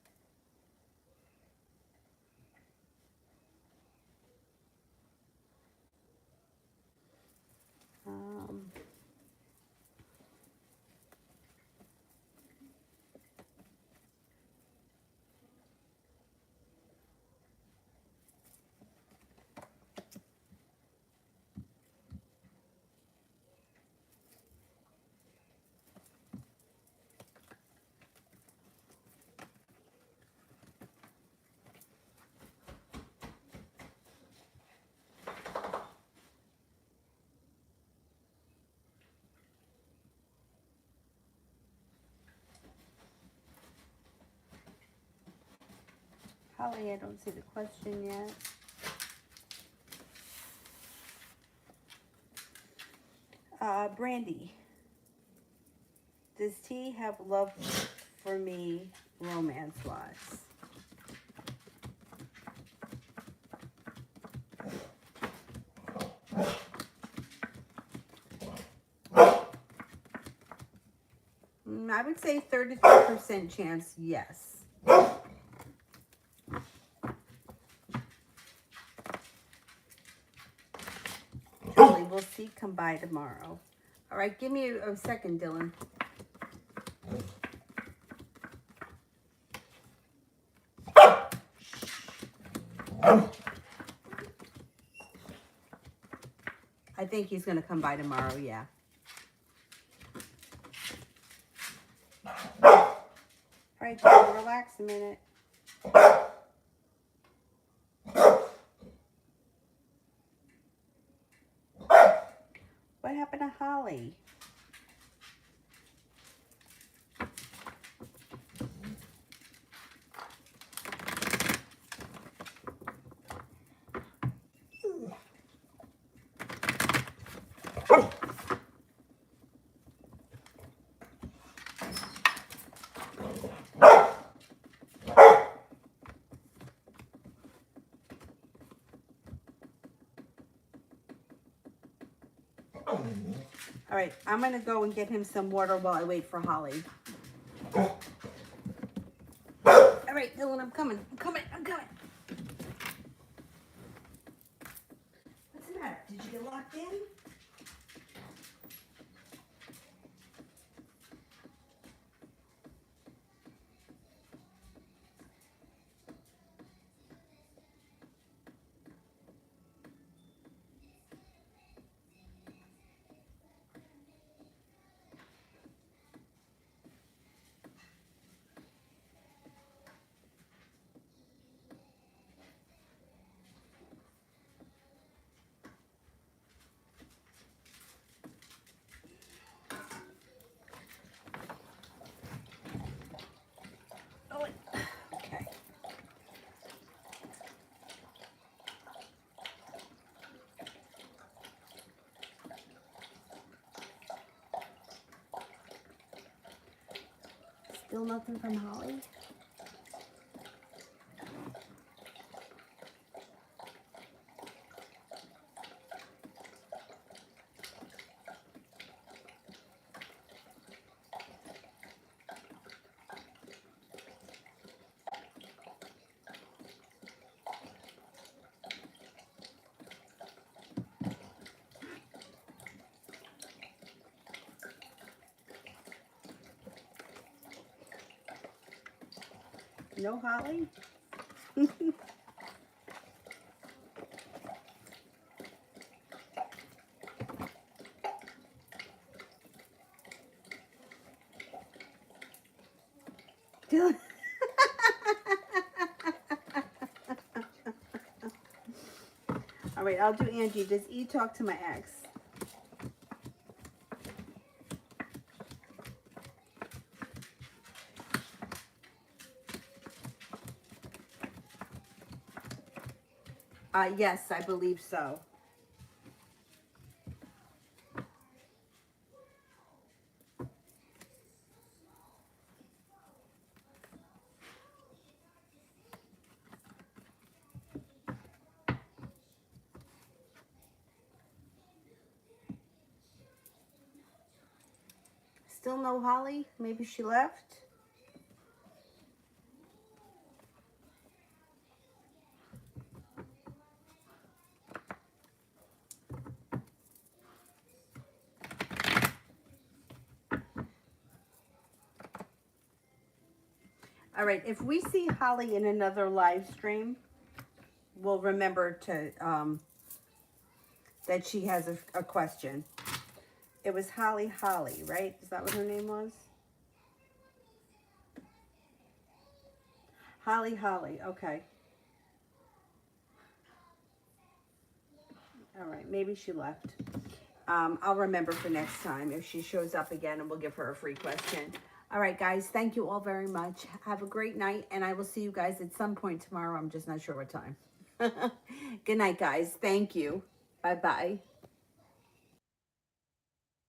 Holly, I don't see the question yet. Brandy, does T have love for me romance-wise? I would say 33% chance, yes. Julie, we'll see. Come by tomorrow. All right, give me a second, Dylan. I think he's going to come by tomorrow, yeah. All right, Dylan, relax a minute. What happened to Holly? All right, I'm going to go and get him some water while I wait for Holly. All right, Dylan, I'm coming. I'm coming. What's the matter? Did you get locked in? Okay. Still nothing from Holly? No Holly? All right, I'll do Angie. Does E talk to my ex? Yes, I believe so. Still no Holly? Maybe she left? All right, if we see Holly in another live stream, we'll remember to that she has a question. It was Holly, right? Is that what her name was? Holly, okay. All right, maybe she left. I'll remember for next time if she shows up again, and we'll give her a free question. All right, guys, thank you all very much. Have a great night, and I will see you guys at some point tomorrow. I'm just not sure what time. Good night, guys. Thank you. Bye-bye.